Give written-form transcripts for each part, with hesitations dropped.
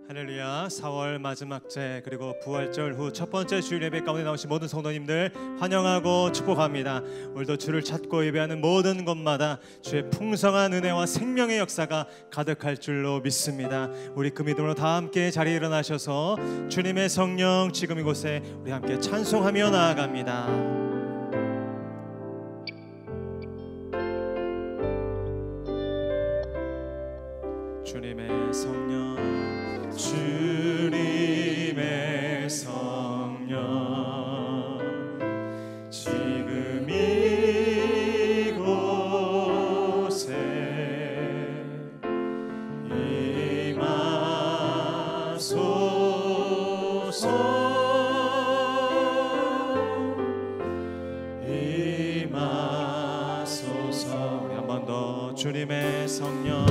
할렐루야. 4월 마지막 제 그리고 부활절 후 첫 번째 주일 예배 가운데 나오신 모든 성도님들 환영하고 축복합니다. 오늘도 주를 찾고 예배하는 모든 곳마다 주의 풍성한 은혜와 생명의 역사가 가득할 줄로 믿습니다. 우리 그 믿음으로 다 함께 자리에 일어나셔서 주님의 성령 지금 이곳에 우리 함께 찬송하며 나아갑니다. 주님의 성령, 주님의 성령, 지금 이곳에 임하소서, 임하소서. 우리 한 번 더 주님의 성령,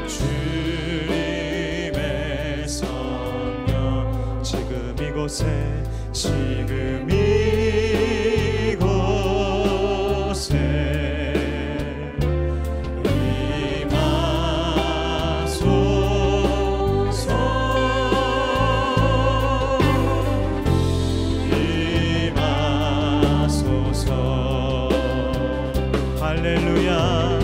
주님의 성령, 지금 이곳에, 지금 이곳에 임하소서, 임하소서. 할렐루야.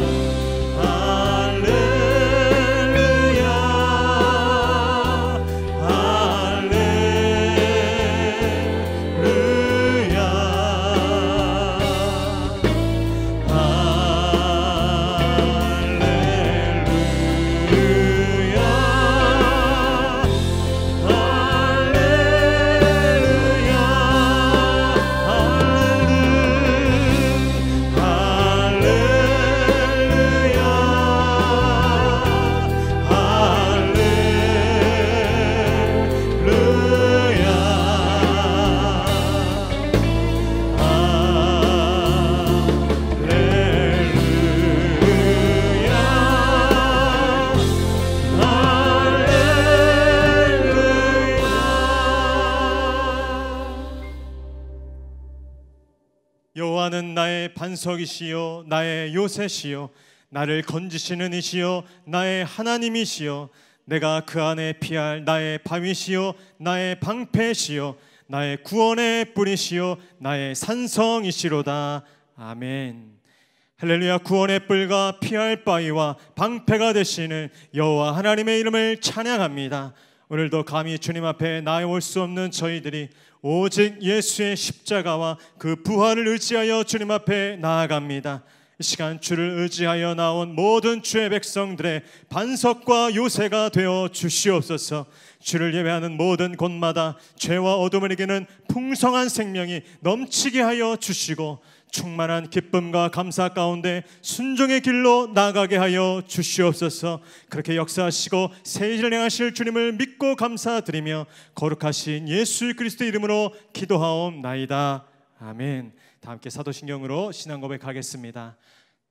여호와는 나의 반석이시요 나의 요새시요 나를 건지시는 이시요 나의 하나님이시요 내가 그 안에 피할 나의 바위시요 나의 방패시요 나의 구원의 뿔이시요 나의 산성이시로다. 아멘. 할렐루야. 구원의 뿔과 피할 바위와 방패가 되시는 여호와 하나님의 이름을 찬양합니다. 오늘도 감히 주님 앞에 나올 수 없는 저희들이 오직 예수의 십자가와 그 부활을 의지하여 주님 앞에 나아갑니다. 이 시간 주를 의지하여 나온 모든 주의 백성들의 반석과 요새가 되어 주시옵소서. 주를 예배하는 모든 곳마다 죄와 어둠을 이기는 풍성한 생명이 넘치게 하여 주시고 충만한 기쁨과 감사 가운데 순종의 길로 나가게 하여 주시옵소서. 그렇게 역사하시고 새 일을 행하실 주님을 믿고 감사드리며 거룩하신 예수 그리스도 이름으로 기도하옵나이다. 아멘. 다 함께 사도신경으로 신앙 고백하겠습니다.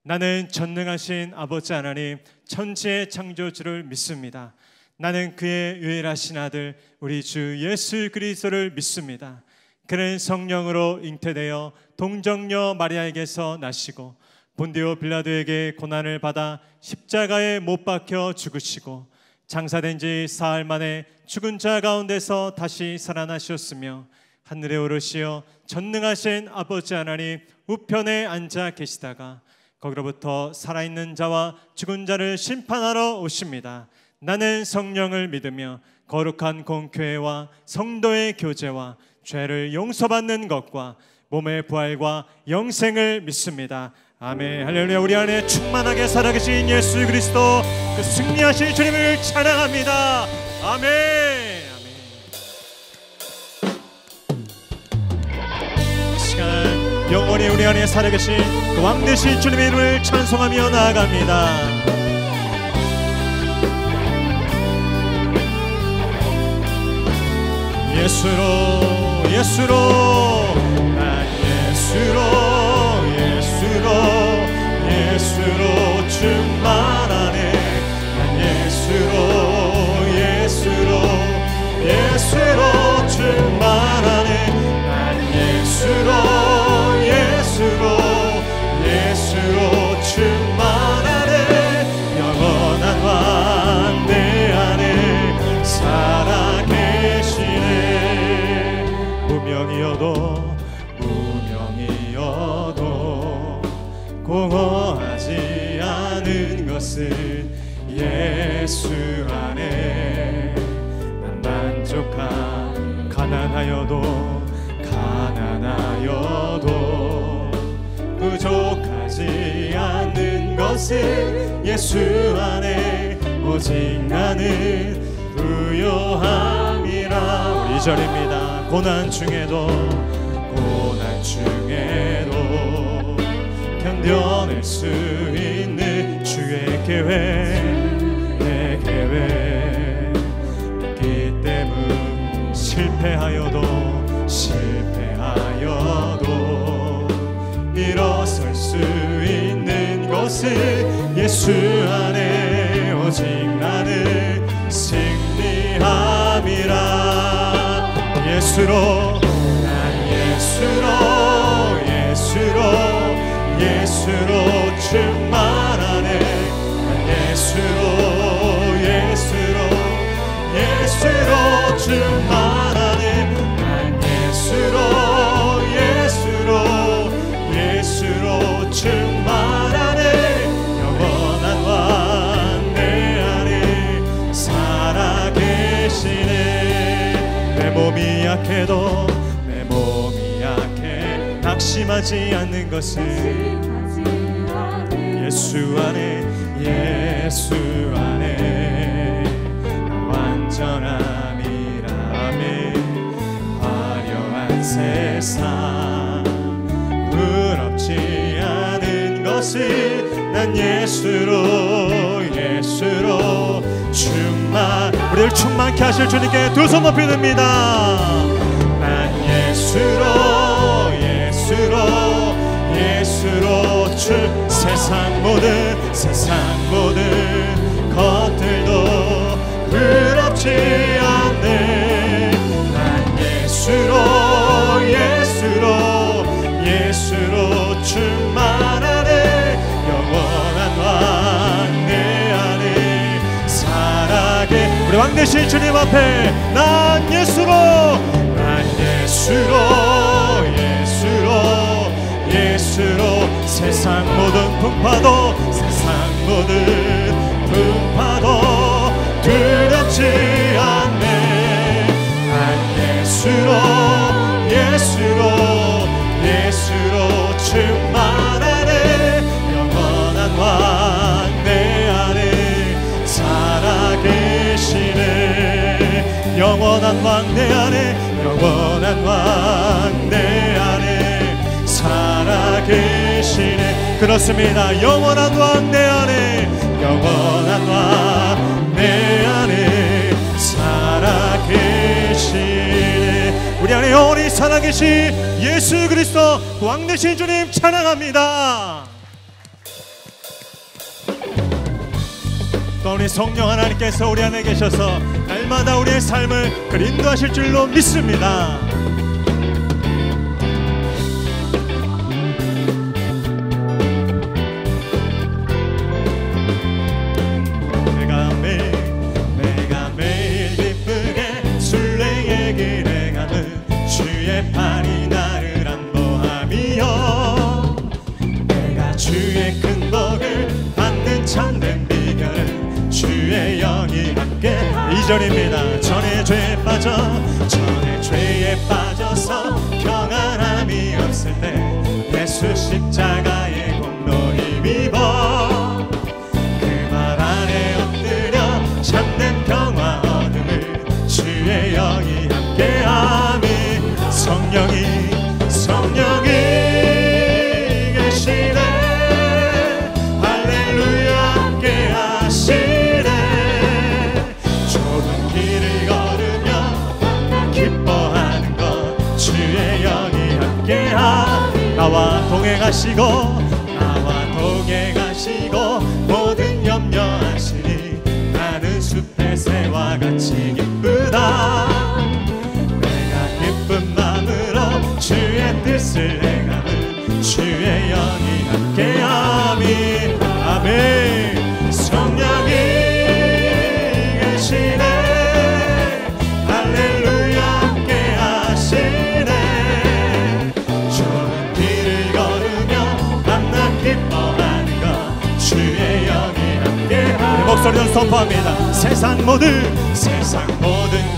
나는 전능하신 아버지 하나님 천지의 창조주를 믿습니다. 나는 그의 유일하신 아들 우리 주 예수 그리스도를 믿습니다. 그는 성령으로 잉태되어 동정녀 마리아에게서 나시고 본디오 빌라도에게 고난을 받아 십자가에 못 박혀 죽으시고 장사된 지 사흘 만에 죽은 자 가운데서 다시 살아나셨으며 하늘에 오르시어 전능하신 아버지 하나님 우편에 앉아 계시다가 거기로부터 살아있는 자와 죽은 자를 심판하러 오십니다. 나는 성령을 믿으며 거룩한 공교회와 성도의 교제와 죄를 용서받는 것과 몸의 부활과 영생을 믿습니다. 아멘. 할렐루야. 우리 안에 충만하게 살아계신 예수 그리스도 그 승리하신 주님을 찬양합니다. 아멘. 이 시간 영원히 우리 안에 살아계신 그 왕되신 주님의 이름을 찬송하며 나아갑니다. 예수로 예수로 난 예수로 예수로 예수로 충만하네. 난 예수로 예수로 예수로 충만하네. 난 예수로 예수로 예수로 충만하네. 영원한 왕 내 안에 사 공허하지 않은 것은 예수 안에 난 만족한 가난하여도 부족하지 않는 것은 예수 안에 오직 나는 부요함이라. 우리 2절입니다. 고난 중에도 견뎌낼 수 있는 주의 계획, 내 계획 있기 때문 실패하여도 일어설 수 있는 것은 예수 안에 오직 나는 승리함이라. 예수로 충만하네. 예수로 충만하네. 난 예수로 충만하네. 영원한 왕 내 안에 살아계시네. 내 몸이 약해도 낙심하지 않는 것은 예수 안에 완전함이라. 아멘. 화려한 세상 부럽지 않은 것은 난 예수로 우리를 충만케 하실 주님께 두 손 높이 듭니다. 난 예수로 세상 모든 것들도 부럽지 않네. 난 예수로 충만하네. 영원한 왕 내 안에 살아계. 우리 왕 되신 주님 앞에 난 예수로 세상 모든 풍파도 두렵지 않네. 난 예수로 충만하네. 영원한 왕 내 안에 살아계시네. 영원한 왕 내 안에 살아계시네. 그렇습니다. 영원한 왕 내 안에 살아계시네. 우리 안에 영원히 살아계신 예수 그리스도 왕 되신 주님 찬양합니다. 또 우리 성령 하나님께서 우리 안에 계셔서 날마다 우리의 삶을 인도하실 줄로 믿습니다. 팔이 나를 안보하며 내가 주의 큰 복을 받는 참된 비결은 주의 영이 함께. 2절입니다. 전에 죄에 빠져서 평안함이 없을 때 예수 십자가의 공로 힘입어 그 말 안에 엎드려 참된 평화 얻음을 주의 영이 함께하며 성령이 계시네. 할렐루야 함께 하시네. 좁은 길을 걸으며 기뻐하는 것 주의 영이 함께하. 나와 동행하시고 모든 염려하시니 나는 숲의 새와 같이 기쁘다. 기쁜 마음으로 주의 뜻을 행하는 주의 영이 함께하니. 아멘. 성령이 계시네. 할렐루야 함께하시네. 좋은 길을 걸으며 밤낮 기뻐 목소리로 선포합니다. 세상 모든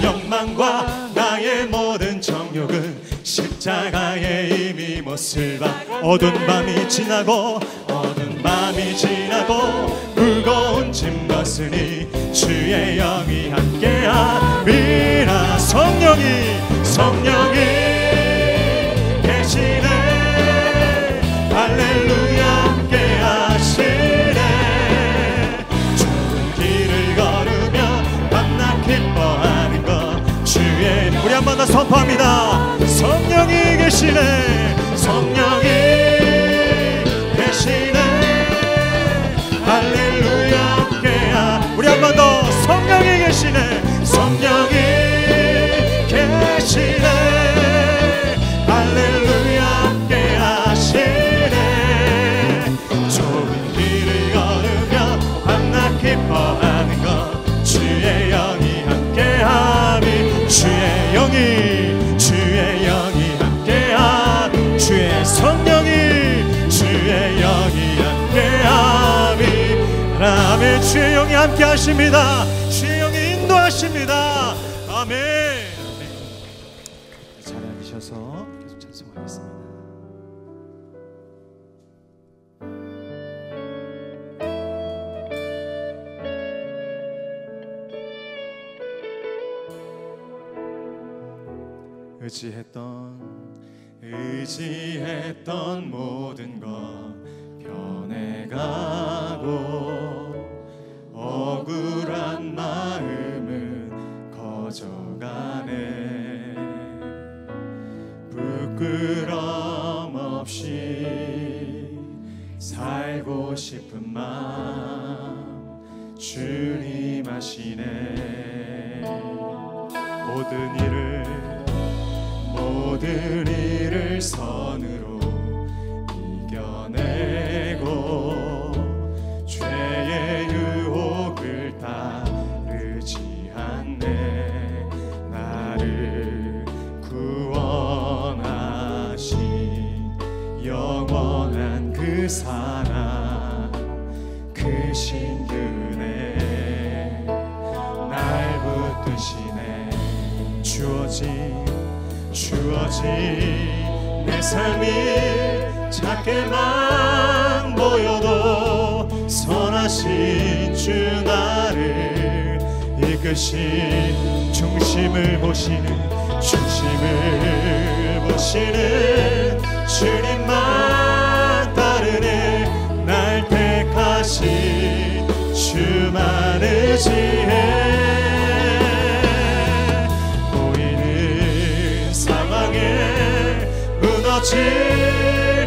욕망과 나의 모든 정욕은 십자가에 이미 못을 박. 어두운 밤이 지나고 무거운 짐 벗으니 주의 영이 함께함이라. 성령이 계시네. 할렐루야 함께하시네. 좁은 길을 걸으며 밤낮 기뻐하는 것 주의. 우리 한 번 더 선포합니다. 성령이 계시네. 성령이 계시네. 할렐루야 함께하. 우리 한 번 더. 성령이 계시네. 성령이 계시네. 할렐루야 함께하시네. 좁은 길을 걸으며 밤낮 기뻐하는 것 주의 영이 함께하니. 주의 영이 함께하니. 주의 성령이 주의 영이 함께하니. 아멘. 주의 영이 함께하십니다. 주의 영이 인도하십니다. 아멘. 자리에 앉으셔서 계속 찬송하겠습니다. 의지했던 모든 것 변해가고 억울한 마음은 거져가네. 부끄럼 없이 살고 싶은 마음 주님 아시네. 모든 일을 선으로 이겨내고 죄의 유혹을 따르지 않네. 나를 구원하신 영원한 그 사랑 그 신근에 날 붙드시네. 주어진 내 삶이 작게만 보여도 선하신 주 나를 이끄신 중심을 보시는 주님만 따르네. 날 택하신 주만 의지해.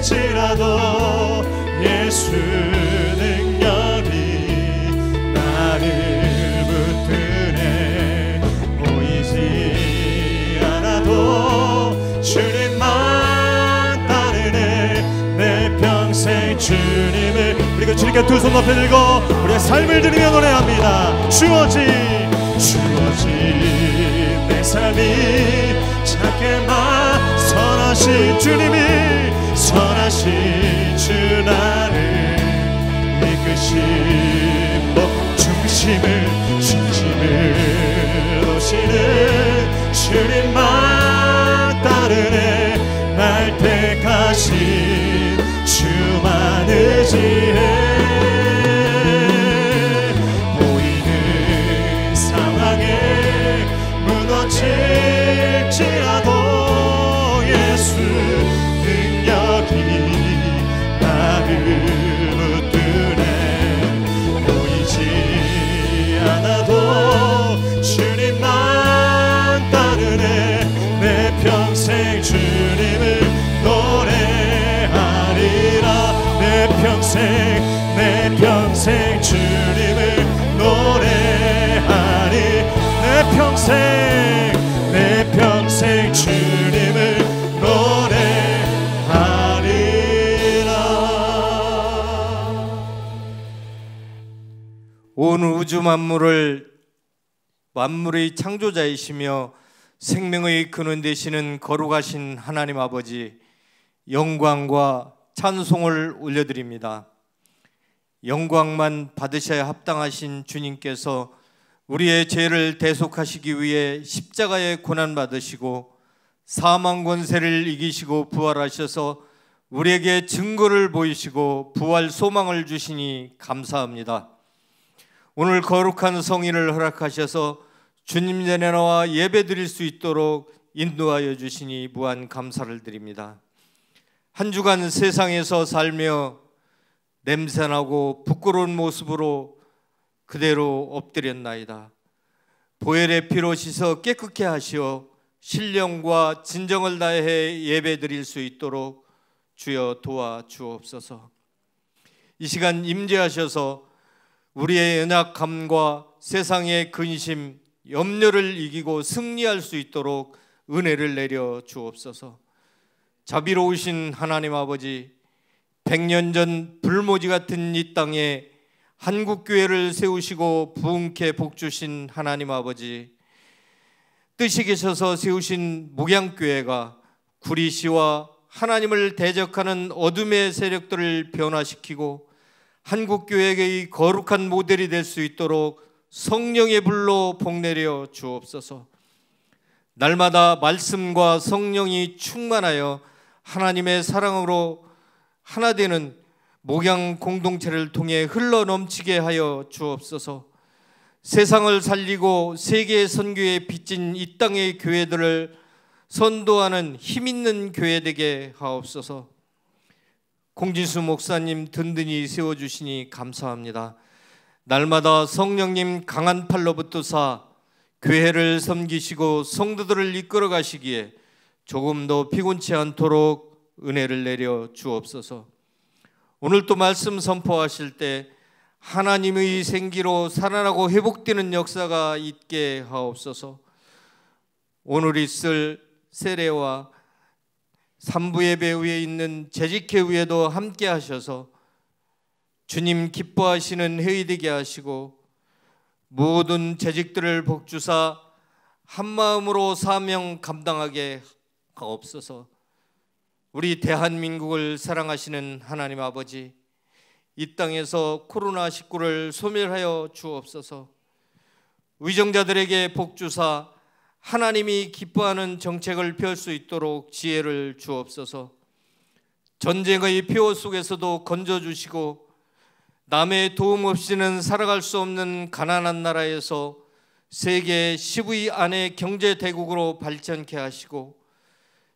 무너질지라도 예수 능력이 나를 붙드네. 보이지 않아도 주님만 따르네. 내 평생 주님을. 그리고 주님께 두 손 높이 들고 우리의 삶을 드리며 노래합니다. 주어진 내 삶이 작게만 선하신 주 나를 이끄신 중심을 오시는 주님만 따르네. 날 택하신 주만 의지해. 보이는 상황에 무너질지라도 예수 능력이 나를 붙드네. 보이지 않아도 주님만 따르네. 내 평생 주님을 노래하리라. 내 평생 주님을 노래하리. 내 평생 주님을 노래하리라. 온 우주 만물의 창조자이시며 생명의 근원 되시는 거룩하신 하나님 아버지, 영광과 찬송을 올려드립니다. 영광만 받으셔야 합당하신 주님께서 우리의 죄를 대속하시기 위해 십자가에 고난 받으시고 사망 권세를 이기시고 부활하셔서 우리에게 증거를 보이시고 부활 소망을 주시니 감사합니다. 오늘 거룩한 성인을 허락하셔서 주님 전에 나와 예배드릴 수 있도록 인도하여 주시니 무한 감사를 드립니다. 한 주간 세상에서 살며 냄새나고 부끄러운 모습으로 그대로 엎드렸나이다. 보혈의 피로 씻어 깨끗게 하시어 신령과 진정을 다해 예배드릴 수 있도록 주여 도와주옵소서. 이 시간 임재하셔서 우리의 연약함과 세상의 근심, 염려를 이기고 승리할 수 있도록 은혜를 내려 주옵소서. 자비로우신 하나님 아버지, 100년 전 불모지 같은 이 땅에 한국교회를 세우시고 부흥케 복주신 하나님 아버지, 뜻이 계셔서 세우신 목양교회가 구리시와 하나님을 대적하는 어둠의 세력들을 변화시키고 한국교회의 거룩한 모델이 될 수 있도록 성령의 불로 복내려 주옵소서. 날마다 말씀과 성령이 충만하여 하나님의 사랑으로 하나 되는 목양 공동체를 통해 흘러넘치게 하여 주옵소서. 세상을 살리고 세계 선교에 빚진 이 땅의 교회들을 선도하는 힘있는 교회 되게 하옵소서. 공진수 목사님 든든히 세워주시니 감사합니다. 날마다 성령님 강한 팔로 붙드사 교회를 섬기시고 성도들을 이끌어 가시기에 조금 더 피곤치 않도록 은혜를 내려 주옵소서. 오늘 또 말씀 선포하실 때 하나님의 생기로 살아나고 회복되는 역사가 있게 하옵소서. 오늘 있을 세례와 3부 예배 위에 있는 재직회 위에도 함께 하셔서 주님 기뻐하시는 회의 되게 하시고 모든 재직들을 복주사 한마음으로 사명 감당하게 하옵소서. 우리 대한민국을 사랑하시는 하나님 아버지, 이 땅에서 코로나19를 소멸하여 주옵소서. 위정자들에게 복주사 하나님이 기뻐하는 정책을 펼 수 있도록 지혜를 주옵소서. 전쟁의 폐허 속에서도 건져주시고 남의 도움 없이는 살아갈 수 없는 가난한 나라에서 세계 10위 안의 경제 대국으로 발전케 하시고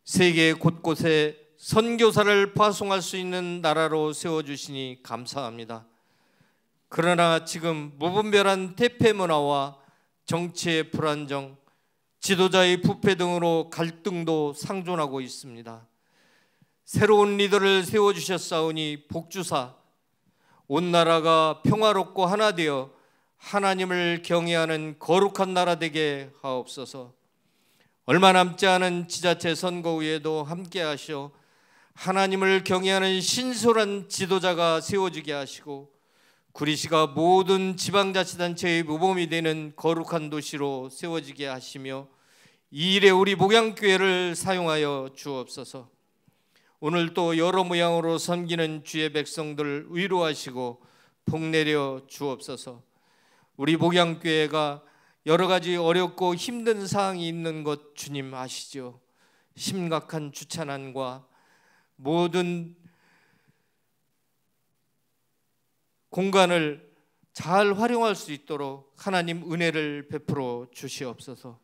세계 곳곳에 선교사를 파송할 수 있는 나라로 세워주시니 감사합니다. 그러나 지금 무분별한 대패 문화와 정치의 불안정, 지도자의 부패 등으로 갈등도 상존하고 있습니다. 새로운 리더를 세워주셨사오니 복주사 온 나라가 평화롭고 하나 되어 하나님을 경외하는 거룩한 나라 되게 하옵소서. 얼마 남지 않은 지자체 선거 후에도 함께 하시어 하나님을 경외하는 신실한 지도자가 세워지게 하시고 구리시가 모든 지방자치단체의 모범이 되는 거룩한 도시로 세워지게 하시며 이 일에 우리 목양교회를 사용하여 주옵소서. 오늘 또 여러 모양으로 섬기는 주의 백성들 위로하시고 복내려 주옵소서. 우리 목양교회가 여러 가지 어렵고 힘든 사항이 있는 것 주님 아시죠? 심각한 주차난과 모든 공간을 잘 활용할 수 있도록 하나님 은혜를 베풀어 주시옵소서.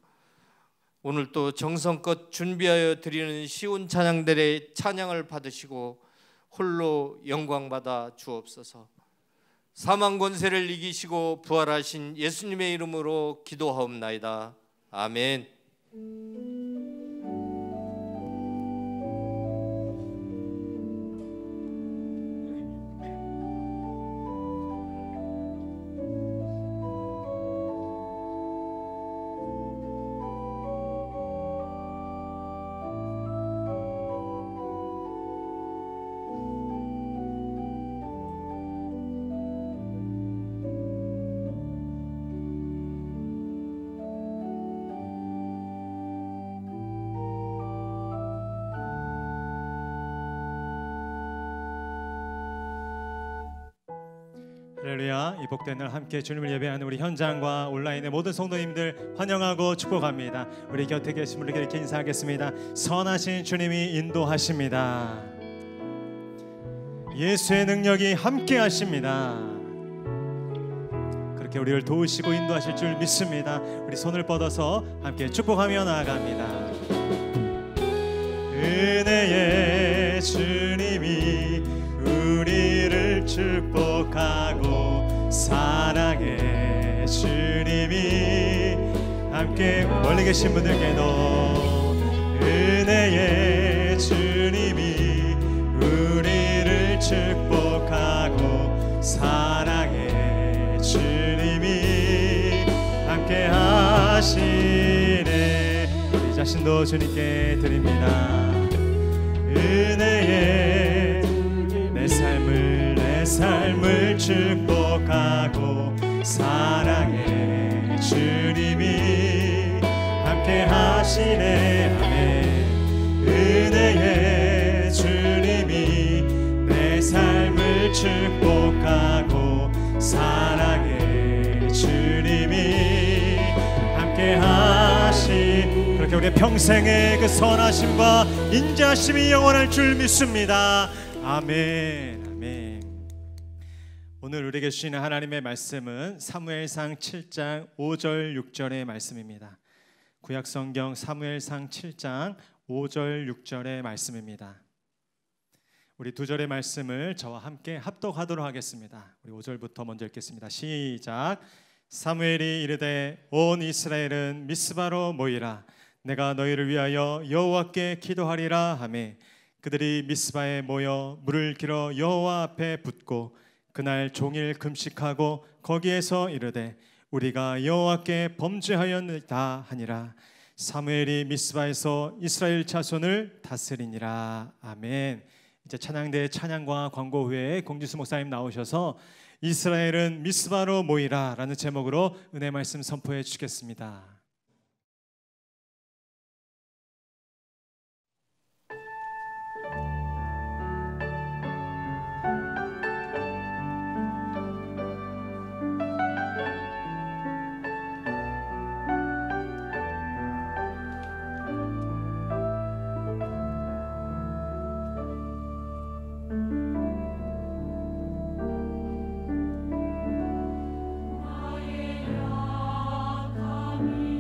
오늘 또 정성껏 준비하여 드리는 시온 찬양들의 찬양을 받으시고 홀로 영광받아 주옵소서. 사망 권세를 이기시고 부활하신 예수님의 이름으로 기도하옵나이다. 아멘. 할렐루야. 이 복된 날 함께 주님을 예배하는 우리 현장과 온라인의 모든 성도님들 환영하고 축복합니다. 우리 곁에 계신 분들께 이렇게 인사하겠습니다. 선하신 주님이 인도하십니다. 예수의 능력이 함께 하십니다. 그렇게 우리를 도우시고 인도하실 줄 믿습니다. 우리 손을 뻗어서 함께 축복하며 나아갑니다. 은혜의 주님이 우리를 축복하고 사랑의 주님이 함께 멀리 계신 분들께도 은혜의 주님이 우리를 축복하고 사랑의 주님이 함께 하시네. 우리 자신도 주님께 드립니다. 은혜의 내 삶을 축복하고 사랑의 주님이 함께 하시네. 아멘. 은혜의 주님이 내 삶을 축복하고 사랑의 주님이 함께 하시. 그렇게 우리의 평생의 그 선하심과 인자하심이 영원할 줄 믿습니다. 아멘. 아멘. 오늘 우리에게 주시는 하나님의 말씀은 사무엘상 7장 5절 6절의 말씀입니다. 구약성경 사무엘상 7장 5절 6절의 말씀입니다. 우리 두 절의 말씀을 저와 함께 합독하도록 하겠습니다. 우리 5절부터 먼저 읽겠습니다. 시작. 사무엘이 이르되 온 이스라엘은 미스바로 모이라. 내가 너희를 위하여 여호와께 기도하리라 하매 그들이 미스바에 모여 물을 길어 여호와 앞에 붓고 그날 종일 금식하고 거기에서 이르되 우리가 여호와께 범죄하였다 하니라. 사무엘이 미스바에서 이스라엘 자손을 다스리니라. 아멘. 이제 찬양대의 찬양과 광고 후에 공지수 목사님 나오셔서 이스라엘은 미스바로 모이라 라는 제목으로 은혜 말씀 선포해 주시겠습니다. 아멘.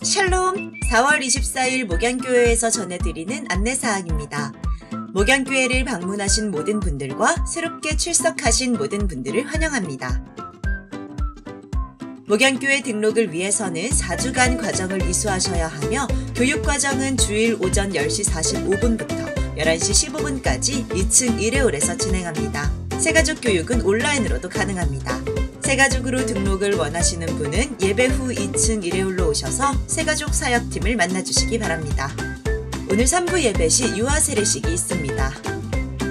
샬롬! 4월 24일 목양교회에서 전해드리는 안내사항입니다. 목양교회를 방문하신 모든 분들과 새롭게 출석하신 모든 분들을 환영합니다. 목양교회 등록을 위해서는 4주간 과정을 이수하셔야 하며 교육과정은 주일 오전 10시 45분부터 11시 15분까지 2층 1회홀에서 진행합니다. 새가족 교육은 온라인으로도 가능합니다. 새가족으로 등록을 원하시는 분은 예배 후 2층 1회홀로 오셔서 새가족 사역팀을 만나주시기 바랍니다. 오늘 3부 예배 시 유아 세례식이 있습니다.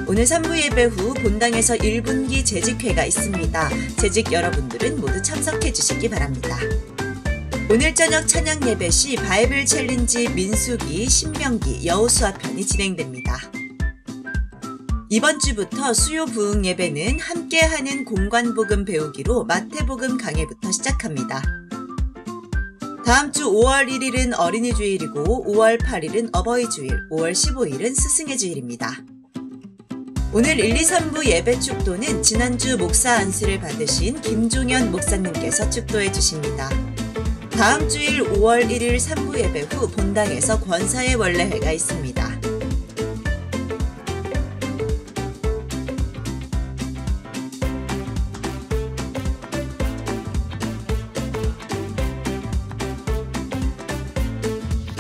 오늘 3부 예배 후 본당에서 1분기 재직회가 있습니다. 재직 여러분들은 모두 참석해 주시기 바랍니다. 오늘 저녁 찬양 예배 시 바이블 챌린지 민수기, 신명기, 여호수아 편이 진행됩니다. 이번 주부터 수요 부흥 예배는 함께하는 공관복음 배우기로 마태복음 강해부터 시작합니다. 다음 주 5월 1일은 어린이 주일이고 5월 8일은 어버이 주일, 5월 15일은 스승의 주일입니다. 오늘 1, 2, 3부 예배 축도는 지난주 목사 안수를 받으신 김종현 목사님께서 축도해 주십니다. 다음 주일 5월 1일 3부 예배 후 본당에서 권사의 원래회가 있습니다.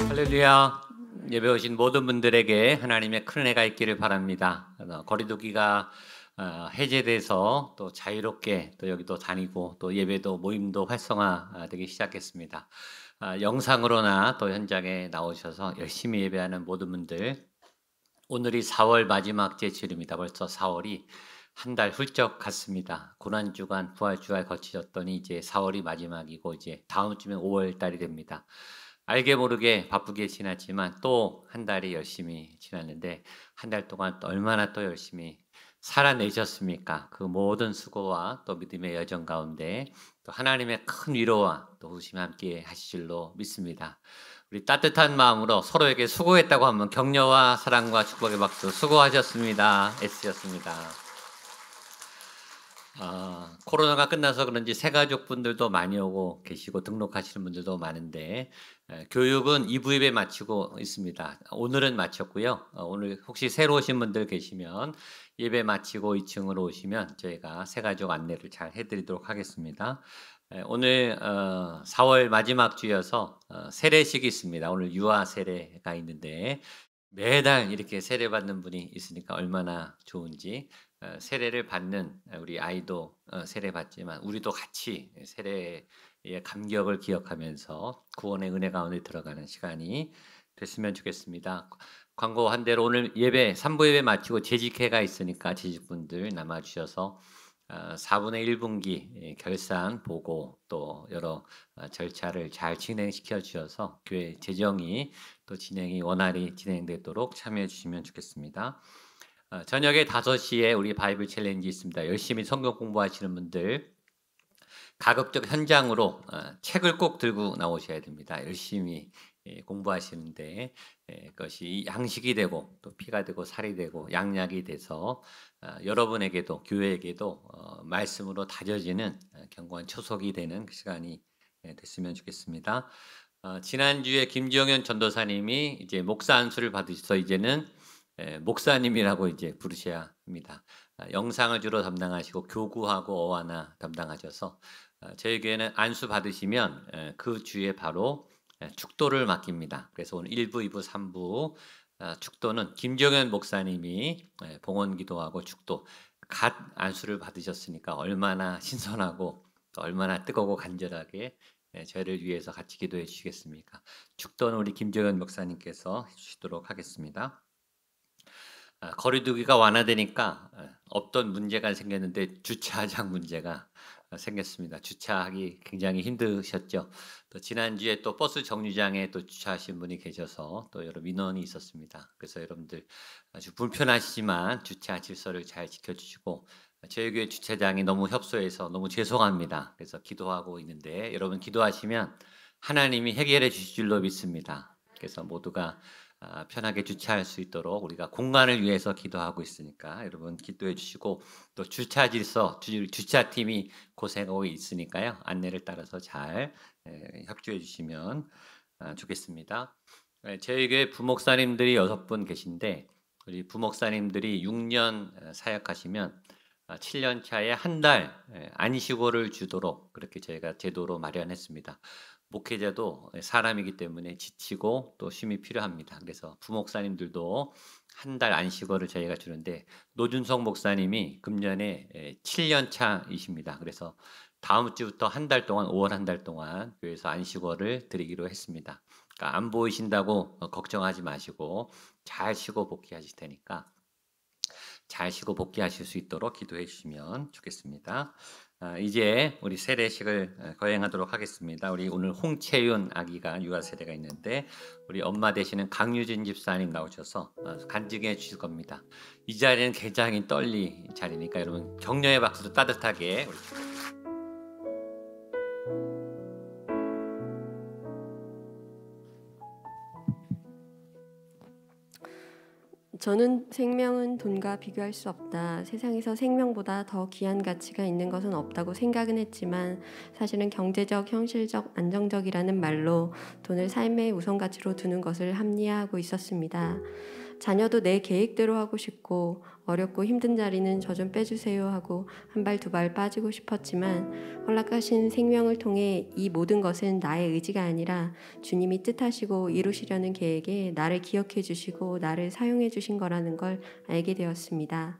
할렐루야. 예배 오신 모든 분들에게 하나님의 큰 은혜가 있기를 바랍니다. 거리두기가 해제돼서 또 자유롭게 또 여기도 다니고 또 예배도 모임도 활성화되기 시작했습니다. 영상으로나 또 현장에 나오셔서 열심히 예배하는 모든 분들, 오늘이 4월 마지막 제출입니다. 벌써 4월이 한 달 훌쩍 갔습니다. 고난주간, 부활주간 거치셨더니 이제 4월이 마지막이고 이제 다음 주면 5월 달이 됩니다. 알게 모르게 바쁘게 지났지만 또 한 달이 열심히 지났는데 한 달 동안 또 얼마나 또 열심히 살아내셨습니까? 그 모든 수고와 또 믿음의 여정 가운데 또 하나님의 큰 위로와 또 후심 함께 하실 줄로 믿습니다. 우리 따뜻한 마음으로 서로에게 수고했다고 하면 격려와 사랑과 축복의 박수. 수고하셨습니다. 애쓰셨습니다. 코로나가 끝나서 그런지 새가족분들도 많이 오고 계시고 등록하시는 분들도 많은데 교육은 2부 예배 마치고 있습니다. 오늘은 마쳤고요. 오늘 혹시 새로 오신 분들 계시면 예배 마치고 2층으로 오시면 저희가 새가족 안내를 잘 해드리도록 하겠습니다. 오늘 4월 마지막 주여서 세례식이 있습니다. 오늘 유아 세례가 있는데 매달 이렇게 세례 받는 분이 있으니까 얼마나 좋은지, 세례를 받는 우리 아이도 세례 받지만 우리도 같이 세례의 감격을 기억하면서 구원의 은혜 가운데 들어가는 시간이 됐으면 좋겠습니다. 광고한 대로 오늘 예배 3부 예배 마치고 재직회가 있으니까 재직분들 남아주셔서 4분의 1분기 결산 보고 또 여러 절차를 잘 진행시켜 주셔서 교회 재정이 또 진행이 원활히 진행되도록 참여해 주시면 좋겠습니다. 저녁에 5시에 우리 바이블 챌린지 있습니다. 열심히 성경 공부하시는 분들 가급적 현장으로 책을 꼭 들고 나오셔야 됩니다. 열심히 공부하시는데 그것이 양식이 되고 또 피가 되고 살이 되고 양약이 돼서 여러분에게도 교회에게도 말씀으로 다져지는 견고한 초석이 되는 그 시간이 됐으면 좋겠습니다. 지난주에 김정현 전도사님이 이제 목사 안수를 받으셔서 이제는 목사님이라고 이제 부르셔야 합니다. 영상을 주로 담당하시고 교구하고 어화나 담당하셔서 저희 교회는 안수 받으시면 그 주에 바로 축도를 맡깁니다. 그래서 오늘 1부, 2부, 3부 축도는 김정현 목사님이 봉헌 기도하고 축도, 갓 안수를 받으셨으니까 얼마나 신선하고 또 얼마나 뜨겁고 간절하게 저희를 위해서 같이 기도해 주시겠습니까? 축도는 우리 김정현 목사님께서 해주시도록 하겠습니다. 거리두기가 완화되니까 없던 문제가 생겼는데 주차장 문제가 생겼습니다. 주차하기 굉장히 힘드셨죠. 또 지난주에 또 버스 정류장에 또 주차하신 분이 계셔서 또 여러 민원이 있었습니다. 그래서 여러분들 아주 불편하시지만 주차 질서를 잘 지켜주시고, 저희 교회 주차장이 너무 협소해서 너무 죄송합니다. 그래서 기도하고 있는데 여러분 기도하시면 하나님이 해결해 주실 줄로 믿습니다. 그래서 모두가 편하게 주차할 수 있도록 우리가 공간을 위해서 기도하고 있으니까 여러분 기도해 주시고, 또 주차 질서, 주차팀이 고생하고 있으니까요. 안내를 따라서 잘 협조해 주시면 좋겠습니다. 저희 교회 부목사님들이 6분 계신데 우리 부목사님들이 6년 사역하시면 7년 차에 한 달 안식월을 주도록 그렇게 저희가 제도로 마련했습니다. 목회자도 사람이기 때문에 지치고 또 쉼이 필요합니다. 그래서 부목사님들도 한 달 안식월을 저희가 주는데 노준석 목사님이 금년에 7년 차이십니다. 그래서 다음 주부터 한 달 동안 5월 한 달 동안 교회에서 안식월을 드리기로 했습니다. 그러니까 안 보이신다고 걱정하지 마시고 잘 쉬고 복귀하실 테니까 잘 쉬고 복귀하실 수 있도록 기도해 주시면 좋겠습니다. 이제 우리 세례식을 거행하도록 하겠습니다. 우리 오늘 홍채윤 아기가 유아 세례가 있는데 우리 엄마 되시는 강유진 집사님 나오셔서 간증해 주실 겁니다. 이 자리는 굉장히 떨릴 자리니까 여러분 격려의 박수도 따뜻하게 우리 저는 생명은 돈과 비교할 수 없다. 세상에서 생명보다 더 귀한 가치가 있는 것은 없다고 생각은 했지만 사실은 경제적, 현실적, 안정적이라는 말로 돈을 삶의 우선 가치로 두는 것을 합리화하고 있었습니다. 자녀도 내 계획대로 하고 싶고 어렵고 힘든 자리는 저 좀 빼주세요 하고 한 발 두 발 빠지고 싶었지만 허락하신 생명을 통해 이 모든 것은 나의 의지가 아니라 주님이 뜻하시고 이루시려는 계획에 나를 기억해 주시고 나를 사용해 주신 거라는 걸 알게 되었습니다.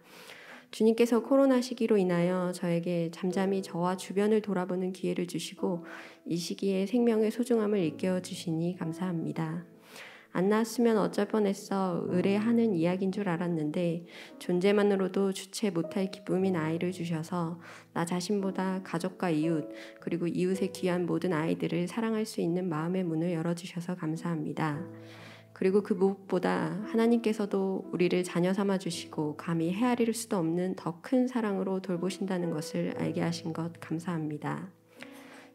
주님께서 코로나 시기로 인하여 저에게 잠잠히 저와 주변을 돌아보는 기회를 주시고 이 시기에 생명의 소중함을 일깨워 주시니 감사합니다. 안 낳았으면 어쩔 뻔했어 의뢰하는 이야기인 줄 알았는데 존재만으로도 주체 못할 기쁨인 아이를 주셔서 나 자신보다 가족과 이웃 그리고 이웃의 귀한 모든 아이들을 사랑할 수 있는 마음의 문을 열어주셔서 감사합니다. 그리고 그 무엇보다 하나님께서도 우리를 자녀 삼아주시고 감히 헤아릴 수도 없는 더 큰 사랑으로 돌보신다는 것을 알게 하신 것 감사합니다.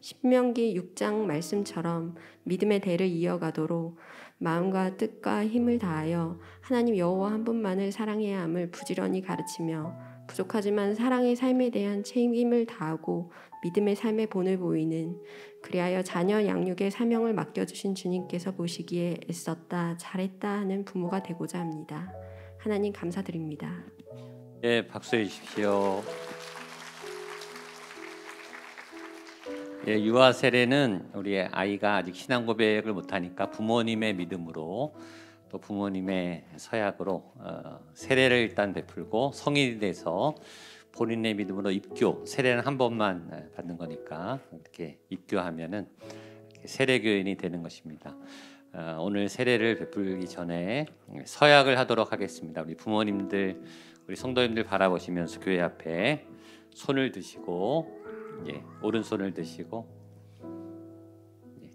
신명기 6장 말씀처럼 믿음의 대를 이어가도록 마음과 뜻과 힘을 다하여 하나님 여호와 한 분만을 사랑해야 함을 부지런히 가르치며 부족하지만 사랑의 삶에 대한 책임을 다하고 믿음의 삶의 본을 보이는 그리하여 자녀 양육의 사명을 맡겨주신 주님께서 보시기에 애썼다 잘했다 하는 부모가 되고자 합니다. 하나님 감사드립니다. 네, 박수해 주십시오. 예, 유아 세례는 우리 아이가 아직 신앙 고백을 못하니까 부모님의 믿음으로 또 부모님의 서약으로 세례를 일단 베풀고 성인이 돼서 본인의 믿음으로 입교, 세례는 한 번만 받는 거니까 이렇게 입교하면은 세례교인이 되는 것입니다. 오늘 세례를 베풀기 전에 서약을 하도록 하겠습니다. 우리 부모님들, 우리 성도님들 바라보시면서 교회 앞에 손을 드시고 오른손을 드시고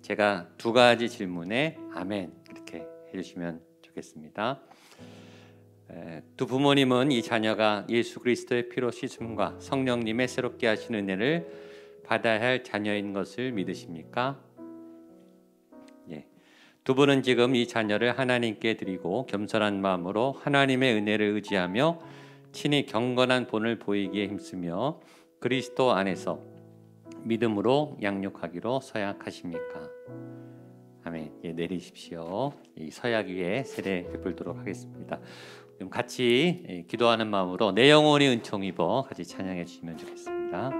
제가 두 가지 질문에 아멘 이렇게 해주시면 좋겠습니다. 두 부모님은 이 자녀가 예수 그리스도의 피로 씻음과 성령님의 새롭게 하신 은혜를 받아야 할 자녀인 것을 믿으십니까? 두 분은 지금 이 자녀를 하나님께 드리고 겸손한 마음으로 하나님의 은혜를 의지하며 친히 경건한 본을 보이기에 힘쓰며 그리스도 안에서 믿음으로 양육하기로 서약하십니까? 아멘. 내리십시오. 이 서약 위에 세례 베풀도록 하겠습니다. 그럼 같이 기도하는 마음으로 내 영혼이 은총 입어 같이 찬양해 주시면 좋겠습니다.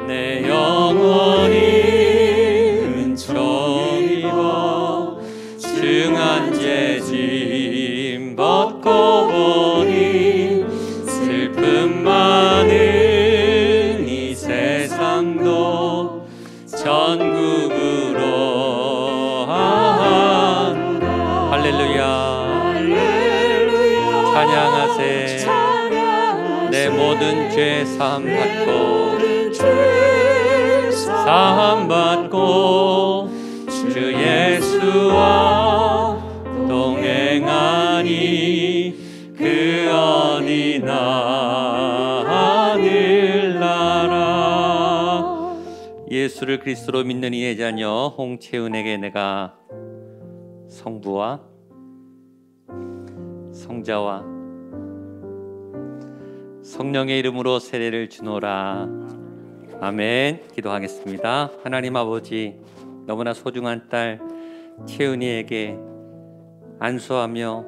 내 영혼이 은총 입어 증한 죄 짐 벗고 보니 슬픔 많은 이 세상도 천국으로 할렐루야 찬양하세 내 모든 죄 사함 받고 주 예수와 동행하니 그 어디 하늘나라. 예수를 그리스도로 믿는 이의 자녀 홍채은에게 내가 성부와 성자와 성령의 이름으로 세례를 주노라. 아멘. 기도하겠습니다. 하나님 아버지, 너무나 소중한 딸 채은이에게 안수하며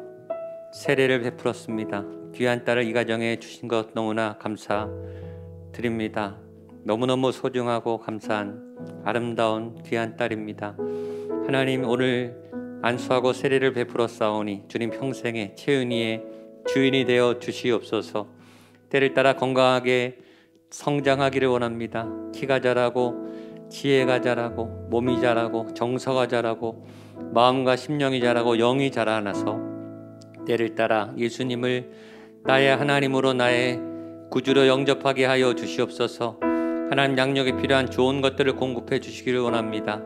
세례를 베풀었습니다. 귀한 딸을 이 가정에 주신 것 너무나 감사드립니다. 너무너무 소중하고 감사한 아름다운 귀한 딸입니다. 하나님, 오늘 안수하고 세례를 베풀어 싸우니 주님 평생에 채은이의 주인이 되어 주시옵소서. 때를 따라 건강하게 성장하기를 원합니다. 키가 자라고 지혜가 자라고 몸이 자라고 정서가 자라고 마음과 심령이 자라고 영이 자라나서 때를 따라 예수님을 나의 하나님으로 나의 구주로 영접하게 하여 주시옵소서. 하나님, 양육에 필요한 좋은 것들을 공급해 주시기를 원합니다.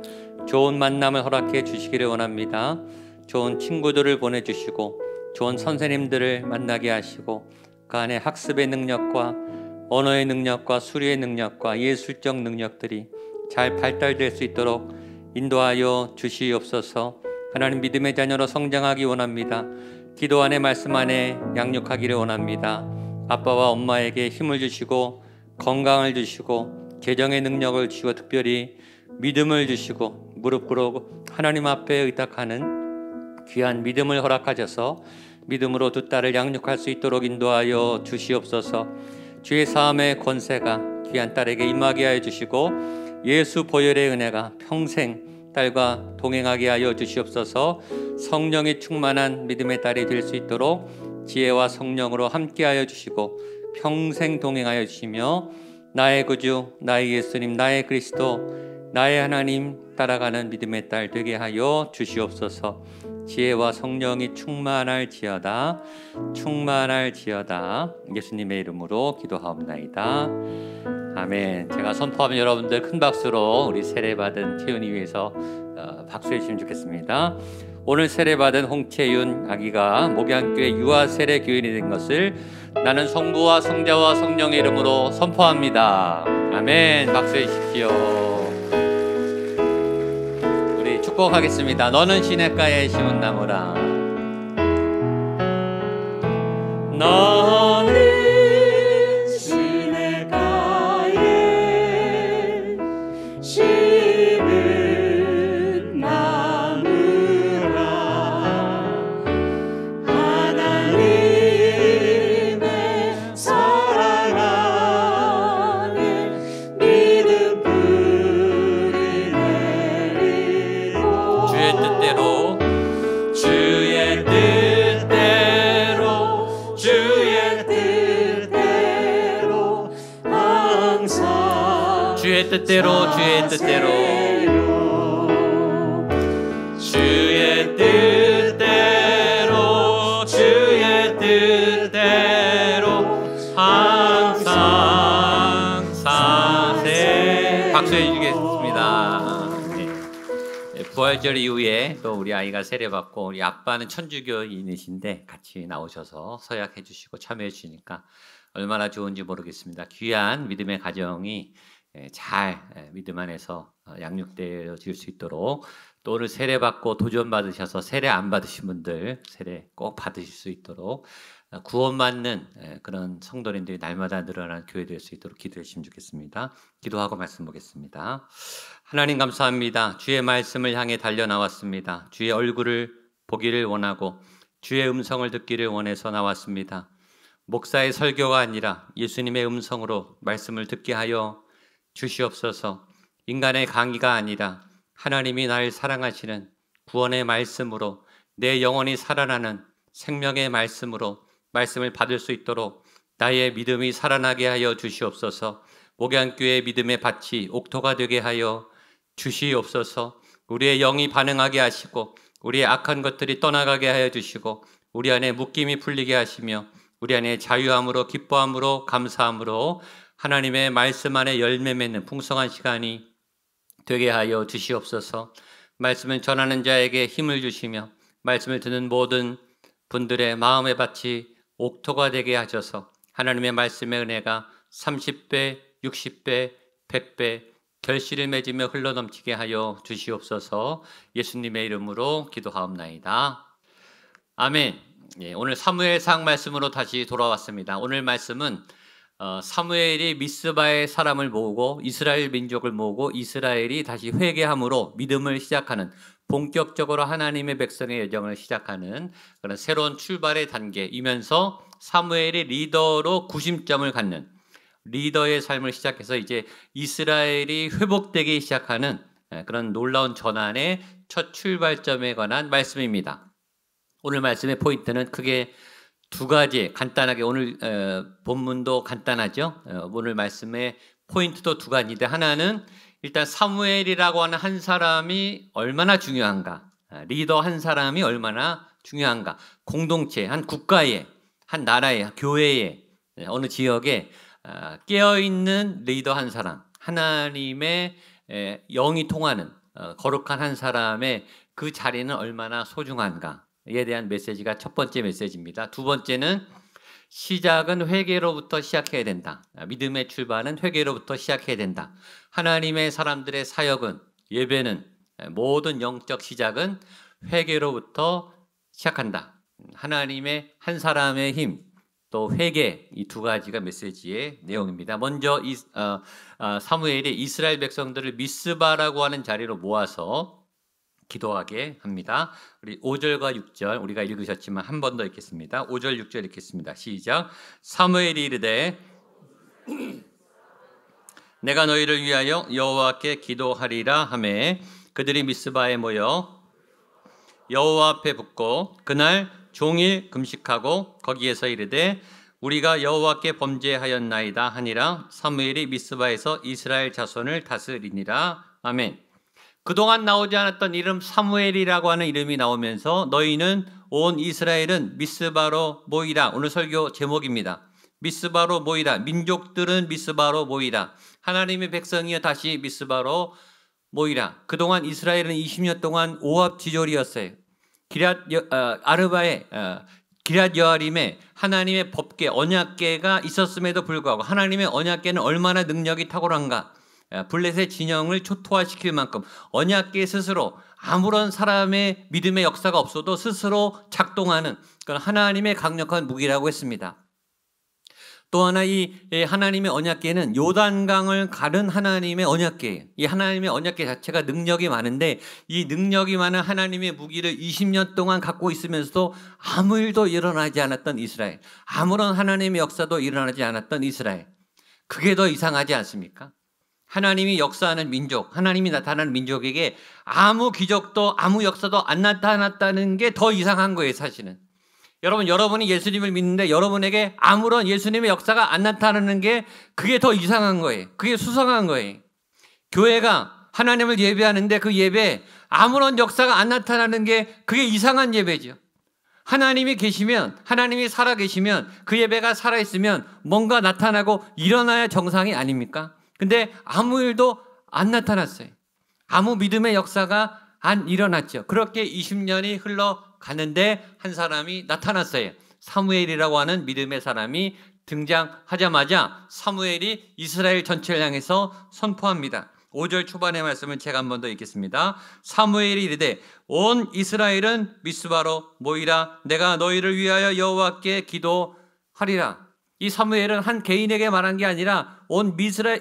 좋은 만남을 허락해 주시기를 원합니다. 좋은 친구들을 보내주시고 좋은 선생님들을 만나게 하시고 그 안에 학습의 능력과 언어의 능력과 수리의 능력과 예술적 능력들이 잘 발달될 수 있도록 인도하여 주시옵소서. 하나님, 믿음의 자녀로 성장하기 원합니다. 기도 안에 말씀 안에 양육하기를 원합니다. 아빠와 엄마에게 힘을 주시고 건강을 주시고 개정의 능력을 주시고 특별히 믿음을 주시고 무릎 꿇고 하나님 앞에 의탁하는 귀한 믿음을 허락하셔서 믿음으로 두 딸을 양육할 수 있도록 인도하여 주시옵소서. 주의 사함의 권세가 귀한 딸에게 임하게 하여 주시고 예수 보혈의 은혜가 평생 딸과 동행하게 하여 주시옵소서. 성령이 충만한 믿음의 딸이 될 수 있도록 지혜와 성령으로 함께하여 주시고 평생 동행하여 주시며 나의 구주, 나의 예수님, 나의 그리스도, 나의 하나님 따라가는 믿음의 딸 되게 하여 주시옵소서. 지혜와 성령이 충만할지어다, 충만할지어다. 예수님의 이름으로 기도하옵나이다. 아멘. 제가 선포하면 여러분들 큰 박수로 우리 세례받은 채윤이 위해서 박수해 주시면 좋겠습니다. 오늘 세례받은 홍채윤 아기가 목양교회 유아 세례 교인이 된 것을 나는 성부와 성자와 성령의 이름으로 선포합니다. 아멘. 박수해 주십시오. 우리 축복하겠습니다. 너는 시냇가에 심은 나무라. 너는 뜻대로 주의 뜻대로 주의 뜻대로 주의 뜻대로 항상 사세. 박수해 주시겠습니다. 네. 부활절 이후에 또 우리 아이가 세례받고 우리 아빠는 천주교인이신데 같이 나오셔서 서약해 주시고 참여해 주시니까 얼마나 좋은지 모르겠습니다. 귀한 믿음의 가정이 잘 믿음 안에서 양육되어질 수 있도록 또 오늘 세례 받고 도전 받으셔서 세례 안 받으신 분들 세례 꼭 받으실 수 있도록 구원받는 그런 성도님들이 날마다 늘어나는 교회 될 수 있도록 기도해 주시면 좋겠습니다. 기도하고 말씀 보겠습니다. 하나님 감사합니다. 주의 말씀을 향해 달려 나왔습니다. 주의 얼굴을 보기를 원하고 주의 음성을 듣기를 원해서 나왔습니다. 목사의 설교가 아니라 예수님의 음성으로 말씀을 듣게 하여 주시옵소서. 인간의 강의가 아니라 하나님이 날 사랑하시는 구원의 말씀으로 내 영혼이 살아나는 생명의 말씀으로 말씀을 받을 수 있도록 나의 믿음이 살아나게 하여 주시옵소서. 목양교회 믿음의 밭이 옥토가 되게 하여 주시옵소서. 우리의 영이 반응하게 하시고 우리의 악한 것들이 떠나가게 하여 주시고 우리 안에 묶임이 풀리게 하시며 우리 안에 자유함으로 기뻐함으로 감사함으로 하나님의 말씀 안에 열매 맺는 풍성한 시간이 되게 하여 주시옵소서. 말씀을 전하는 자에게 힘을 주시며 말씀을 듣는 모든 분들의 마음의 밭이 옥토가 되게 하셔서 하나님의 말씀의 은혜가 30배, 60배, 100배 결실을 맺으며 흘러넘치게 하여 주시옵소서. 예수님의 이름으로 기도하옵나이다. 아멘. 오늘 사무엘상 말씀으로 다시 돌아왔습니다. 오늘 말씀은 사무엘이 미스바의 사람을 모으고 이스라엘 민족을 모으고 이스라엘이 다시 회개함으로 믿음을 시작하는, 본격적으로 하나님의 백성의 여정을 시작하는 그런 새로운 출발의 단계이면서 사무엘이 리더로 구심점을 갖는 리더의 삶을 시작해서 이제 이스라엘이 회복되기 시작하는 그런 놀라운 전환의 첫 출발점에 관한 말씀입니다. 오늘 말씀의 포인트는 크게 두 가지, 간단하게, 오늘 본문도 간단하죠. 오늘 말씀의 포인트도 두 가지인데, 하나는 일단 사무엘이라고 하는 한 사람이 얼마나 중요한가, 리더 한 사람이 얼마나 중요한가, 공동체, 한 국가에, 한 나라에, 교회에, 어느 지역에 깨어있는 리더 한 사람, 하나님의 영이 통하는 거룩한 한 사람의 그 자리는 얼마나 소중한가에 대한 메시지가 첫 번째 메시지입니다. 두 번째는 시작은 회개로부터 시작해야 된다. 믿음의 출발은 회개로부터 시작해야 된다. 하나님의 사람들의 사역은, 예배는, 모든 영적 시작은 회개로부터 시작한다. 하나님의 한 사람의 힘, 또 회개, 이 두 가지가 메시지의 내용입니다. 먼저 사무엘이 이스라엘 백성들을 미스바라고 하는 자리로 모아서 기도하게 합니다. 우리 5절과 6절 우리가 읽으셨지만 한 번 더 읽겠습니다. 5절 6절 읽겠습니다. 시작. 사무엘이 이르되 내가 너희를 위하여 여호와께 기도하리라 하매 그들이 미스바에 모여 여호와 앞에 붙고 그날 종일 금식하고 거기에서 이르되 우리가 여호와께 범죄하였나이다 하니라. 사무엘이 미스바에서 이스라엘 자손을 다스리니라. 아멘. 그동안 나오지 않았던 이름 사무엘이라고 하는 이름이 나오면서 너희는 온 이스라엘은 미스바로 모이라. 오늘 설교 제목입니다. 미스바로 모이라. 민족들은 미스바로 모이라. 하나님의 백성이여 다시 미스바로 모이라. 그동안 이스라엘은 20년 동안 오합지졸이었어요. 기럇 여아림에 하나님의 법궤, 언약궤가 있었음에도 불구하고 하나님의 언약궤는 얼마나 능력이 탁월한가. 블레셋 진영을 초토화시킬 만큼 언약궤 스스로 아무런 사람의 믿음의 역사가 없어도 스스로 작동하는 그런 하나님의 강력한 무기라고 했습니다. 또 하나 이 하나님의 언약궤는 요단강을 가른 하나님의 언약궤예요. 이 하나님의 언약궤 자체가 능력이 많은데 이 능력이 많은 하나님의 무기를 20년 동안 갖고 있으면서도 아무 일도 일어나지 않았던 이스라엘, 아무런 하나님의 역사도 일어나지 않았던 이스라엘. 그게 더 이상하지 않습니까? 하나님이 역사하는 민족, 하나님이 나타나는 민족에게 아무 기적도 아무 역사도 안 나타났다는 게 더 이상한 거예요, 사실은. 여러분이 예수님을 믿는데 여러분에게 아무런 예수님의 역사가 안 나타나는 게 그게 더 이상한 거예요. 그게 수상한 거예요. 교회가 하나님을 예배하는데 그 예배에 아무런 역사가 안 나타나는 게 그게 이상한 예배죠. 하나님이 계시면, 하나님이 살아 계시면, 그 예배가 살아있으면 뭔가 나타나고 일어나야 정상이 아닙니까? 근데 아무 일도 안 나타났어요. 아무 믿음의 역사가 안 일어났죠. 그렇게 20년이 흘러가는데 한 사람이 나타났어요. 사무엘이라고 하는 믿음의 사람이 등장하자마자 사무엘이 이스라엘 전체를 향해서 선포합니다. 5절 초반의 말씀을 제가 한 번 더 읽겠습니다. 사무엘이 이르되 온 이스라엘은 미스바로 모이라. 내가 너희를 위하여 여호와께 기도하리라. 이 사무엘은 한 개인에게 말한 게 아니라 온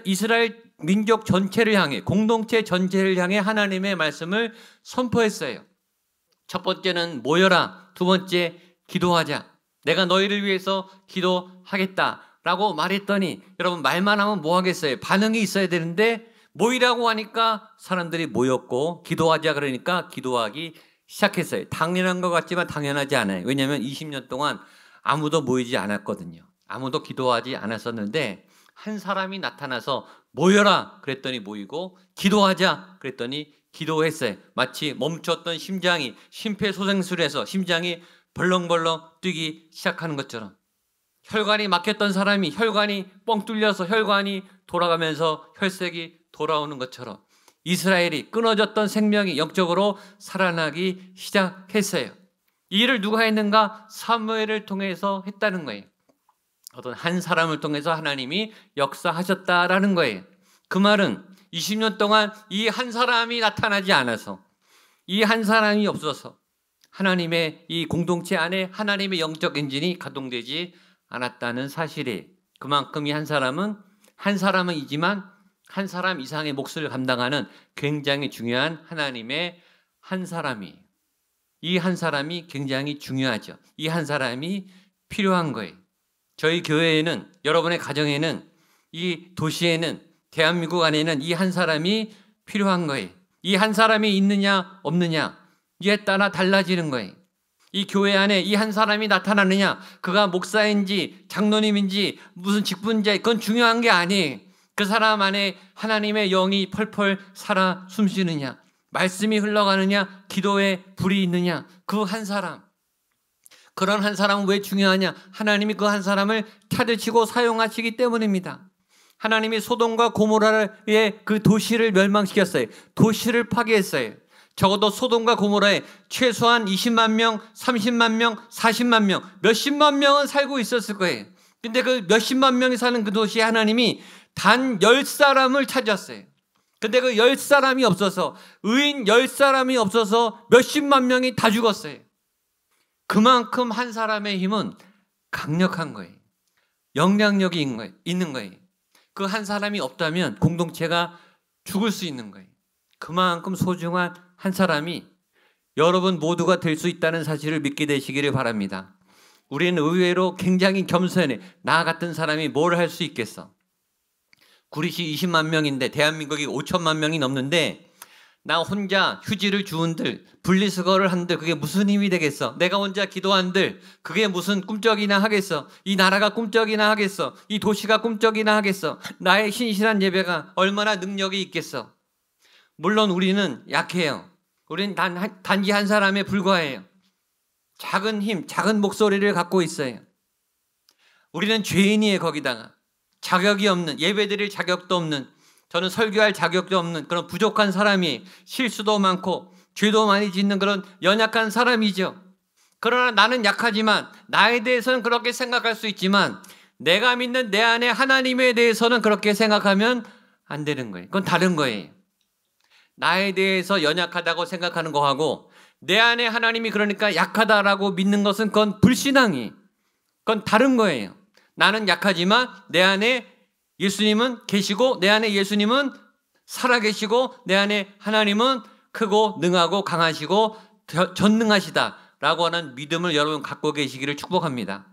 이스라엘 민족 전체를 향해, 공동체 전체를 향해 하나님의 말씀을 선포했어요. 첫 번째는 모여라. 두 번째 기도하자. 내가 너희를 위해서 기도하겠다라고 말했더니 여러분 말만 하면 뭐 하겠어요? 반응이 있어야 되는데 모이라고 하니까 사람들이 모였고 기도하자 그러니까 기도하기 시작했어요. 당연한 것 같지만 당연하지 않아요. 왜냐하면 20년 동안 아무도 모이지 않았거든요. 아무도 기도하지 않았었는데 한 사람이 나타나서 모여라 그랬더니 모이고 기도하자 그랬더니 기도했어요. 마치 멈췄던 심장이 심폐소생술에서 심장이 벌렁벌렁 뛰기 시작하는 것처럼 혈관이 막혔던 사람이 혈관이 뻥 뚫려서 혈관이 돌아가면서 혈색이 돌아오는 것처럼 이스라엘이 끊어졌던 생명이 영적으로 살아나기 시작했어요. 이 일을 누가 했는가? 사무엘을 통해서 했다는 거예요. 어떤 한 사람을 통해서 하나님이 역사하셨다라는 거예요. 그 말은 20년 동안 이 한 사람이 나타나지 않아서, 이 한 사람이 없어서 하나님의 이 공동체 안에 하나님의 영적 엔진이 가동되지 않았다는 사실이에요. 그만큼 이 한 사람은 이지만 한 사람 이상의 몫을 감당하는 굉장히 중요한 하나님의 한 사람이, 이 한 사람이 굉장히 중요하죠. 이 한 사람이 필요한 거예요. 저희 교회에는, 여러분의 가정에는, 이 도시에는, 대한민국 안에는 이 한 사람이 필요한 거예요. 이 한 사람이 있느냐 없느냐 이에 따라 달라지는 거예요. 이 교회 안에 이 한 사람이 나타나느냐, 그가 목사인지 장로님인지 무슨 직분자인지 그건 중요한 게 아니에요. 그 사람 안에 하나님의 영이 펄펄 살아 숨쉬느냐, 말씀이 흘러가느냐, 기도에 불이 있느냐, 그 한 사람. 그런 한 사람은 왜 중요하냐? 하나님이 그 한 사람을 찾으시고 사용하시기 때문입니다. 하나님이 소돔과 고모라의 그 도시를 멸망시켰어요. 도시를 파괴했어요. 적어도 소돔과 고모라에 최소한 20만 명, 30만 명, 40만 명, 몇십만 명은 살고 있었을 거예요. 근데 그 몇십만 명이 사는 그 도시에 하나님이 단 10사람을 찾았어요. 근데 그 10사람이 없어서, 의인 10사람이 없어서 몇십만 명이 다 죽었어요. 그만큼 한 사람의 힘은 강력한 거예요. 영향력이 있는 거예요. 그 한 사람이 없다면 공동체가 죽을 수 있는 거예요. 그만큼 소중한 한 사람이 여러분 모두가 될 수 있다는 사실을 믿게 되시기를 바랍니다. 우리는 의외로 굉장히 겸손해. 나 같은 사람이 뭘 할 수 있겠어? 구릿이 20만 명인데 대한민국이 5천만 명이 넘는데 나 혼자 휴지를 주운들, 분리수거를 한들 그게 무슨 힘이 되겠어? 내가 혼자 기도한들 그게 무슨 꿈쩍이나 하겠어? 이 나라가 꿈쩍이나 하겠어? 이 도시가 꿈쩍이나 하겠어? 나의 신실한 예배가 얼마나 능력이 있겠어? 물론 우리는 약해요. 우리는 단지 한 사람에 불과해요. 작은 힘, 작은 목소리를 갖고 있어요. 우리는 죄인이에요. 거기다가 자격이 없는, 예배드릴 자격도 없는, 저는 설교할 자격도 없는 그런 부족한 사람이, 실수도 많고 죄도 많이 짓는 그런 연약한 사람이죠. 그러나 나는 약하지만, 나에 대해서는 그렇게 생각할 수 있지만 내가 믿는 내 안에 하나님에 대해서는 그렇게 생각하면 안 되는 거예요. 그건 다른 거예요. 나에 대해서 연약하다고 생각하는 거하고 내 안에 하나님이 그러니까 약하다라고 믿는 것은 그건 불신앙이, 그건 다른 거예요. 나는 약하지만 내 안에 예수님은 계시고, 내 안에 예수님은 살아계시고, 내 안에 하나님은 크고 능하고 강하시고 전능하시다라고 하는 믿음을 여러분 갖고 계시기를 축복합니다.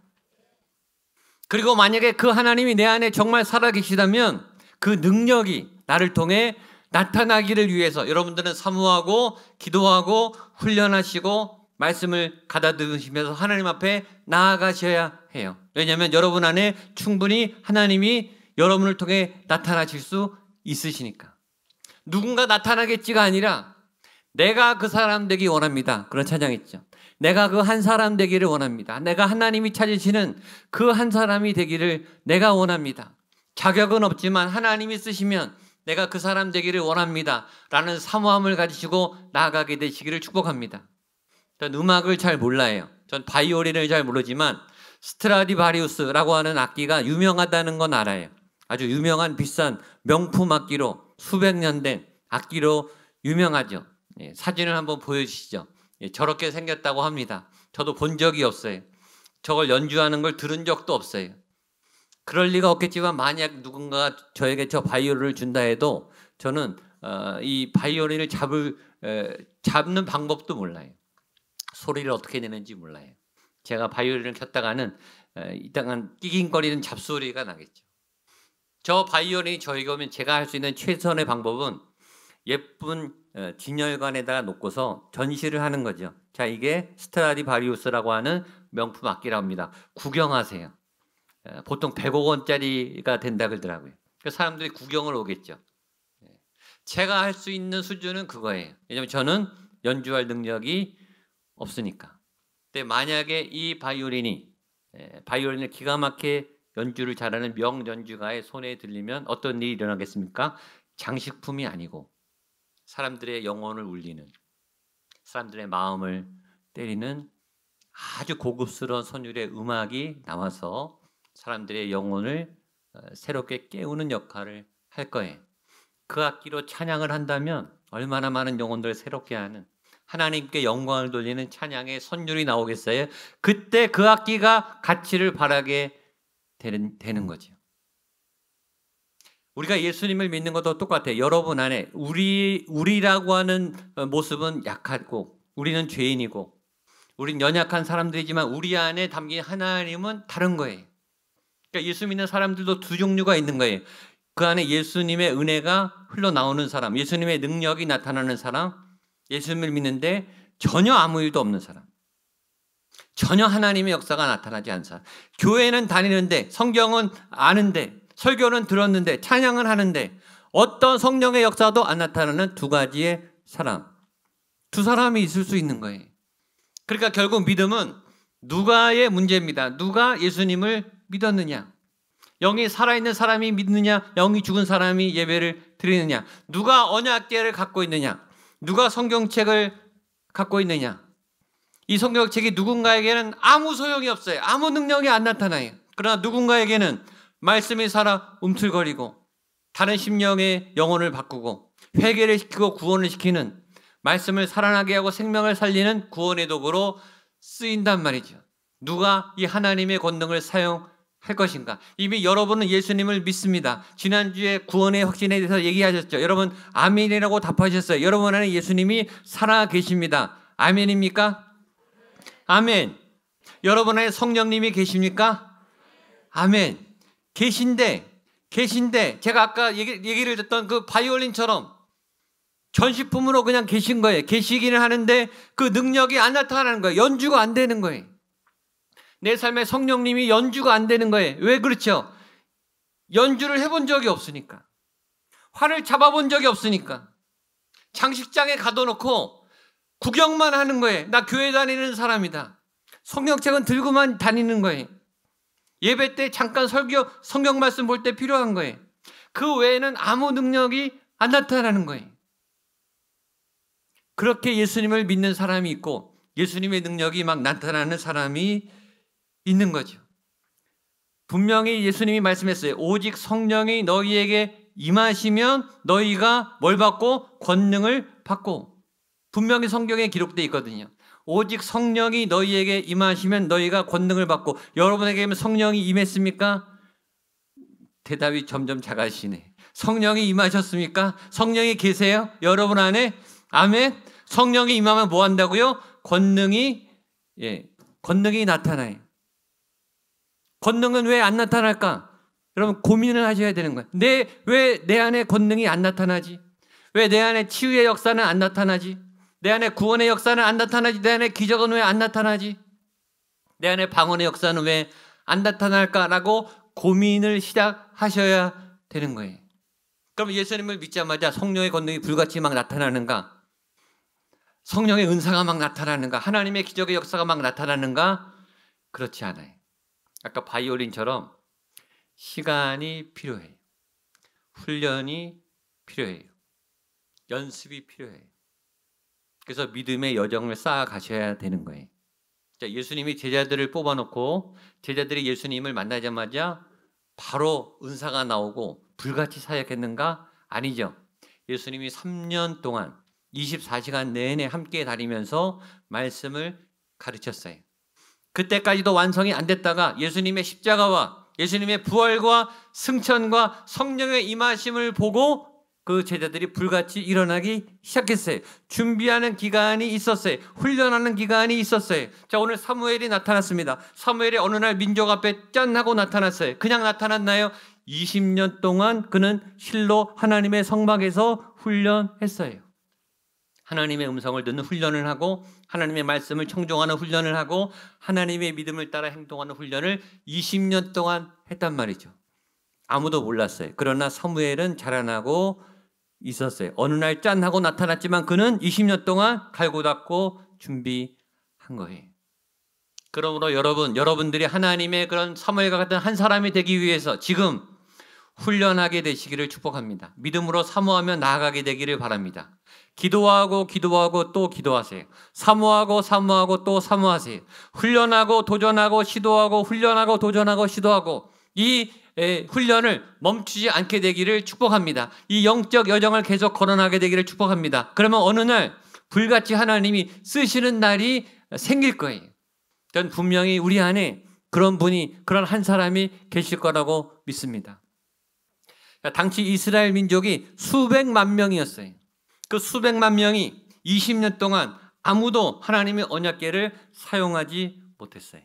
그리고 만약에 그 하나님이 내 안에 정말 살아계시다면 그 능력이 나를 통해 나타나기를 위해서 여러분들은 사모하고 기도하고 훈련하시고 말씀을 가다듬으시면서 하나님 앞에 나아가셔야 해요. 왜냐하면 여러분 안에 충분히 하나님이 여러분을 통해 나타나실 수 있으시니까. 누군가 나타나겠지가 아니라 내가 그 사람 되기 원합니다. 그런 찬양했죠. 내가 그 한 사람 되기를 원합니다. 내가 하나님이 찾으시는 그 한 사람이 되기를 내가 원합니다. 자격은 없지만 하나님이 쓰시면 내가 그 사람 되기를 원합니다. 라는 사모함을 가지시고 나아가게 되시기를 축복합니다. 전 음악을 잘 몰라요. 전 바이올린을 잘 모르지만 스트라디바리우스라고 하는 악기가 유명하다는 건 알아요. 아주 유명한 비싼 명품 악기로, 수백 년 된 악기로 유명하죠. 사진을 한번 보여주시죠. 저렇게 생겼다고 합니다. 저도 본 적이 없어요. 저걸 연주하는 걸 들은 적도 없어요. 그럴 리가 없겠지만 만약 누군가 저에게 저 바이올린을 준다 해도 저는 이 바이올린을 잡는 방법도 몰라요. 소리를 어떻게 내는지 몰라요. 제가 바이올린을 켰다가는 이따간 끼깅거리는 잡소리가 나겠죠. 저 바이올린이 저에게 오면 제가 할 수 있는 최선의 방법은 예쁜 진열관에다가 놓고서 전시를 하는 거죠. 자, 이게 스트라디바리우스라고 하는 명품 악기라고 합니다. 구경하세요. 보통 100억 원짜리가 된다 그러더라고요. 그래서 사람들이 구경을 오겠죠. 제가 할 수 있는 수준은 그거예요. 왜냐하면 저는 연주할 능력이 없으니까. 근데 만약에 이 바이올린을 기가 막히게 연주를 잘하는 명연주가의 손에 들리면 어떤 일이 일어나겠습니까? 장식품이 아니고 사람들의 영혼을 울리는, 사람들의 마음을 때리는 아주 고급스러운 선율의 음악이 나와서 사람들의 영혼을 새롭게 깨우는 역할을 할 거예요. 그 악기로 찬양을 한다면 얼마나 많은 영혼들을 새롭게 하는, 하나님께 영광을 돌리는 찬양의 선율이 나오겠어요? 그때 그 악기가 가치를 바라게 되는 거죠. 우리가 예수님을 믿는 것도 똑같아요. 여러분 안에 우리라고 하는 모습은 약하고 우리는 죄인이고 우린 연약한 사람들이지만 우리 안에 담긴 하나님은 다른 거예요. 그러니까 예수 믿는 사람들도 두 종류가 있는 거예요. 그 안에 예수님의 은혜가 흘러나오는 사람, 예수님의 능력이 나타나는 사람, 예수님을 믿는데 전혀 아무 일도 없는 사람, 전혀 하나님의 역사가 나타나지 않는 사람. 교회는 다니는데, 성경은 아는데, 설교는 들었는데, 찬양은 하는데 어떤 성령의 역사도 안 나타나는 두 가지의 사람, 두 사람이 있을 수 있는 거예요. 그러니까 결국 믿음은 누가의 문제입니다. 누가 예수님을 믿었느냐, 영이 살아있는 사람이 믿느냐, 영이 죽은 사람이 예배를 드리느냐, 누가 언약궤를 갖고 있느냐, 누가 성경책을 갖고 있느냐. 이 성경책이 누군가에게는 아무 소용이 없어요. 아무 능력이 안 나타나요. 그러나 누군가에게는 말씀이 살아 움틀거리고 다른 심령의 영혼을 바꾸고 회개를 시키고 구원을 시키는, 말씀을 살아나게 하고 생명을 살리는 구원의 도구로 쓰인단 말이죠. 누가 이 하나님의 권능을 사용할 것인가. 이미 여러분은 예수님을 믿습니다. 지난주에 구원의 확신에 대해서 얘기하셨죠. 여러분 아멘이라고 답하셨어요. 여러분 안에 예수님이 살아 계십니다. 아멘입니까? 아멘. 여러분 안에 성령님이 계십니까? 아멘. 계신데 제가 아까 얘기를 듣던 그 바이올린처럼 전시품으로 그냥 계신 거예요. 계시기는 하는데 그 능력이 안 나타나는 거예요. 연주가 안 되는 거예요. 내 삶에 성령님이 연주가 안 되는 거예요. 왜 그렇죠? 연주를 해본 적이 없으니까. 활을 잡아본 적이 없으니까. 장식장에 가둬놓고 구경만 하는 거예요. 나 교회 다니는 사람이다. 성경책은 들고만 다니는 거예요. 예배 때 잠깐 설교, 성경 말씀 볼 때 필요한 거예요. 그 외에는 아무 능력이 안 나타나는 거예요. 그렇게 예수님을 믿는 사람이 있고 예수님의 능력이 막 나타나는 사람이 있는 거죠. 분명히 예수님이 말씀했어요. 오직 성령이 너희에게 임하시면 너희가 뭘 받고? 권능을 받고. 분명히 성경에 기록되어 있거든요. 오직 성령이 너희에게 임하시면 너희가 권능을 받고. 여러분에게 성령이 임했습니까? 대답이 점점 작아지시네. 성령이 임하셨습니까? 성령이 계세요? 여러분 안에? 아멘. 성령이 임하면 뭐 한다고요? 권능이 나타나요. 권능은 왜 안 나타날까? 여러분 고민을 하셔야 되는 거예요. 왜 내 안에 권능이 안 나타나지? 왜 내 안에 치유의 역사는 안 나타나지? 내 안에 구원의 역사는 안 나타나지? 내 안에 기적은 왜 안 나타나지? 내 안에 방언의 역사는 왜 안 나타날까라고 고민을 시작하셔야 되는 거예요. 그럼 예수님을 믿자마자 성령의 권능이 불같이 막 나타나는가? 성령의 은사가 막 나타나는가? 하나님의 기적의 역사가 막 나타나는가? 그렇지 않아요. 아까 바이올린처럼 시간이 필요해요. 훈련이 필요해요. 연습이 필요해요. 그래서 믿음의 여정을 쌓아가셔야 되는 거예요. 자, 예수님이 제자들을 뽑아놓고 제자들이 예수님을 만나자마자 바로 은사가 나오고 불같이 사역했는가? 아니죠. 예수님이 3년 동안 24시간 내내 함께 다니면서 말씀을 가르쳤어요. 그때까지도 완성이 안 됐다가 예수님의 십자가와 예수님의 부활과 승천과 성령의 임하심을 보고 그 제자들이 불같이 일어나기 시작했어요. 준비하는 기간이 있었어요. 훈련하는 기간이 있었어요. 자, 오늘 사무엘이 나타났습니다. 사무엘이 어느 날 민족 앞에 짠 하고 나타났어요. 그냥 나타났나요? 20년 동안 그는 실로 하나님의 성막에서 훈련했어요. 하나님의 음성을 듣는 훈련을 하고 하나님의 말씀을 청종하는 훈련을 하고 하나님의 믿음을 따라 행동하는 훈련을 20년 동안 했단 말이죠. 아무도 몰랐어요. 그러나 사무엘은 자라나고 있었어요. 어느 날 짠 하고 나타났지만 그는 20년 동안 갈고 닦고 준비한 거예요. 그러므로 여러분들이 하나님의 그런 사무엘과 같은 한 사람이 되기 위해서 지금 훈련하게 되시기를 축복합니다. 믿음으로 사모하며 나아가게 되기를 바랍니다. 기도하고 또 기도하세요. 사모하고 또 사모하세요. 훈련하고 도전하고 시도하고 훈련하고 도전하고 시도하고 이 훈련을 멈추지 않게 되기를 축복합니다. 이 영적 여정을 계속 걸어나가게 되기를 축복합니다. 그러면 어느 날 불같이 하나님이 쓰시는 날이 생길 거예요. 전 분명히 우리 안에 그런 분이, 그런 한 사람이 계실 거라고 믿습니다. 당시 이스라엘 민족이 수백만 명이었어요. 그 수백만 명이 20년 동안 아무도 하나님의 언약궤를 사용하지 못했어요.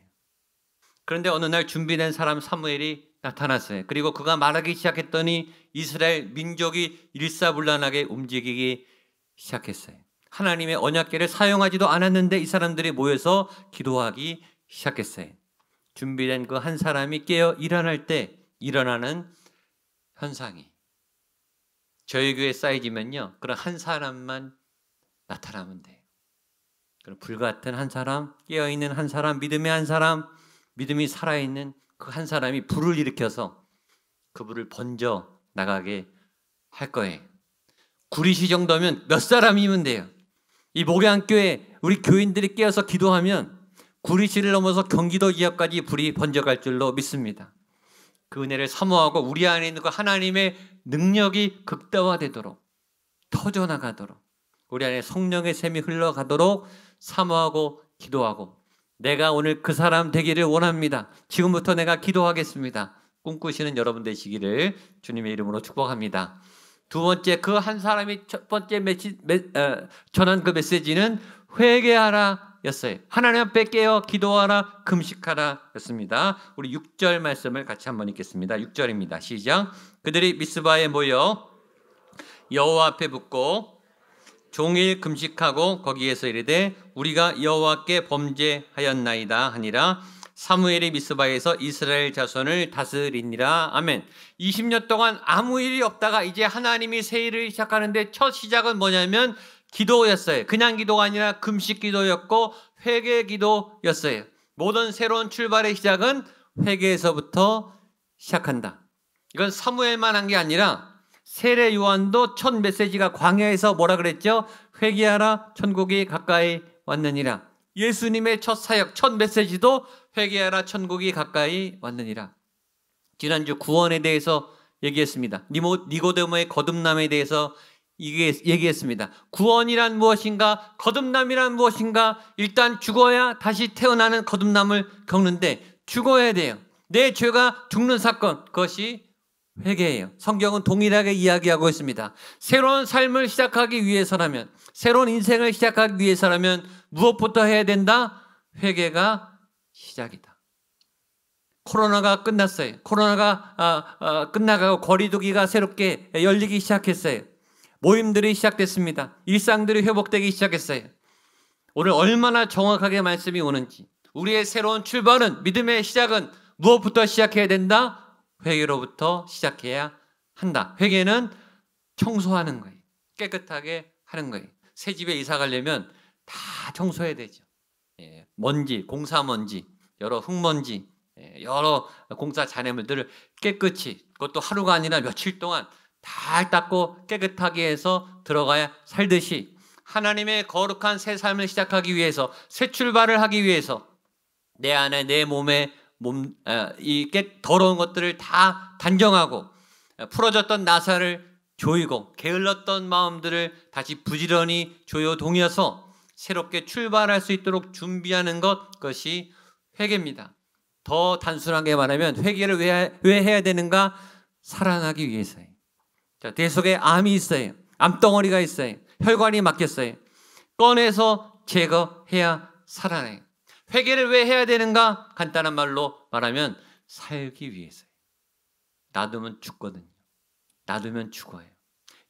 그런데 어느 날 준비된 사람 사무엘이 나타났어요. 그리고 그가 말하기 시작했더니 이스라엘 민족이 일사불란하게 움직이기 시작했어요. 하나님의 언약궤를 사용하지도 않았는데 이 사람들이 모여서 기도하기 시작했어요. 준비된 그 한 사람이 깨어 일어날 때 일어나는 현상이, 저희 교회 사이즈면요, 그런 한 사람만 나타나면 돼요. 그런 불같은 한 사람, 깨어있는 한 사람, 믿음의 한 사람, 믿음이 살아있는 그 한 사람이 불을 일으켜서 그 불을 번져 나가게 할 거예요. 구리시 정도면 몇 사람이면 돼요. 이 목양교회 우리 교인들이 깨어서 기도하면 구리시를 넘어서 경기도 지역까지 불이 번져갈 줄로 믿습니다. 그 은혜를 사모하고 우리 안에 있는 그 하나님의 능력이 극대화되도록, 터져나가도록, 우리 안에 성령의 샘이 흘러가도록 사모하고 기도하고, 내가 오늘 그 사람 되기를 원합니다. 지금부터 내가 기도하겠습니다. 꿈꾸시는 여러분 되시기를 주님의 이름으로 축복합니다. 두 번째, 그 한 사람이 첫 번째 전한 그 메시지는 회개하라 였어요. 하나님 앞에 깨어 기도하라, 금식하라 였습니다. 우리 6절 말씀을 같이 한번 읽겠습니다. 6절입니다. 시작. 그들이 미스바에 모여 여호와 앞에 붙고 종일 금식하고 거기에서 이르되 우리가 여호와께 범죄하였나이다 하니라. 사무엘이 미스바에서 이스라엘 자손을 다스리니라. 아멘. 20년 동안 아무 일이 없다가 이제 하나님이 새 일을 시작하는데 첫 시작은 뭐냐면 기도였어요. 그냥 기도가 아니라 금식 기도였고 회개 기도였어요. 모든 새로운 출발의 시작은 회개에서부터 시작한다. 이건 사무엘만 한 게 아니라 세례 요한도 첫 메시지가 광야에서 뭐라 그랬죠? 회개하라, 천국이 가까이 왔느니라. 예수님의 첫 사역, 첫 메시지도 회개하라, 천국이 가까이 왔느니라. 지난주 구원에 대해서 얘기했습니다. 니고데모의 거듭남에 대해서 얘기했습니다. 구원이란 무엇인가? 거듭남이란 무엇인가? 일단 죽어야 다시 태어나는 거듭남을 겪는데 죽어야 돼요. 내 죄가 죽는 사건, 그것이 회개예요. 성경은 동일하게 이야기하고 있습니다. 새로운 삶을 시작하기 위해서라면, 새로운 인생을 시작하기 위해서라면 무엇부터 해야 된다? 회개가 시작이다. 코로나가 끝났어요. 코로나가 끝나가고 거리두기가 새롭게 열리기 시작했어요. 모임들이 시작됐습니다. 일상들이 회복되기 시작했어요. 오늘 얼마나 정확하게 말씀이 오는지, 우리의 새로운 출발은, 믿음의 시작은 무엇부터 시작해야 된다? 회개로부터 시작해야 한다. 회개는 청소하는 거예요. 깨끗하게 하는 거예요. 새 집에 이사 가려면 다 청소해야 되죠. 먼지, 공사 먼지, 여러 흙먼지, 여러 공사 잔해물들을 깨끗이, 그것도 하루가 아니라 며칠 동안 다 닦고 깨끗하게 해서 들어가야 살듯이, 하나님의 거룩한 새 삶을 시작하기 위해서, 새 출발을 하기 위해서 내 안에, 내 몸에 이 더러운 것들을 다 단정하고 풀어졌던 나사를 조이고 게을렀던 마음들을 다시 부지런히 조여 동여서 새롭게 출발할 수 있도록 준비하는 그것이 회개입니다. 더 단순하게 말하면 회개를 왜 해야 되는가? 살아나기 위해서예요. 자, 대 속에 암이 있어요. 암덩어리가 있어요. 혈관이 막혔어요. 꺼내서 제거해야 살아나요. 회개를 왜 해야 되는가? 간단한 말로 말하면 살기 위해서예요. 놔두면 죽거든요. 놔두면 죽어요.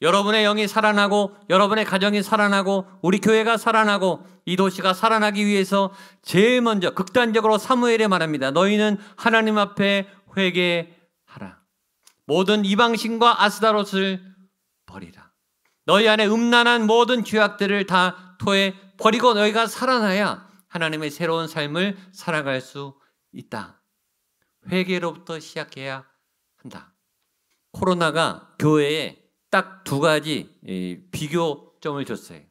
여러분의 영이 살아나고, 여러분의 가정이 살아나고, 우리 교회가 살아나고, 이 도시가 살아나기 위해서 제일 먼저 극단적으로 사무엘에 말합니다. 너희는 하나님 앞에 회개하라. 모든 이방신과 아스다롯을 버리라. 너희 안에 음란한 모든 죄악들을 다 토해 버리고 너희가 살아나야 하나님의 새로운 삶을 살아갈 수 있다. 회개로부터 시작해야 한다. 코로나가 교회에 딱 두 가지 비교점을 줬어요.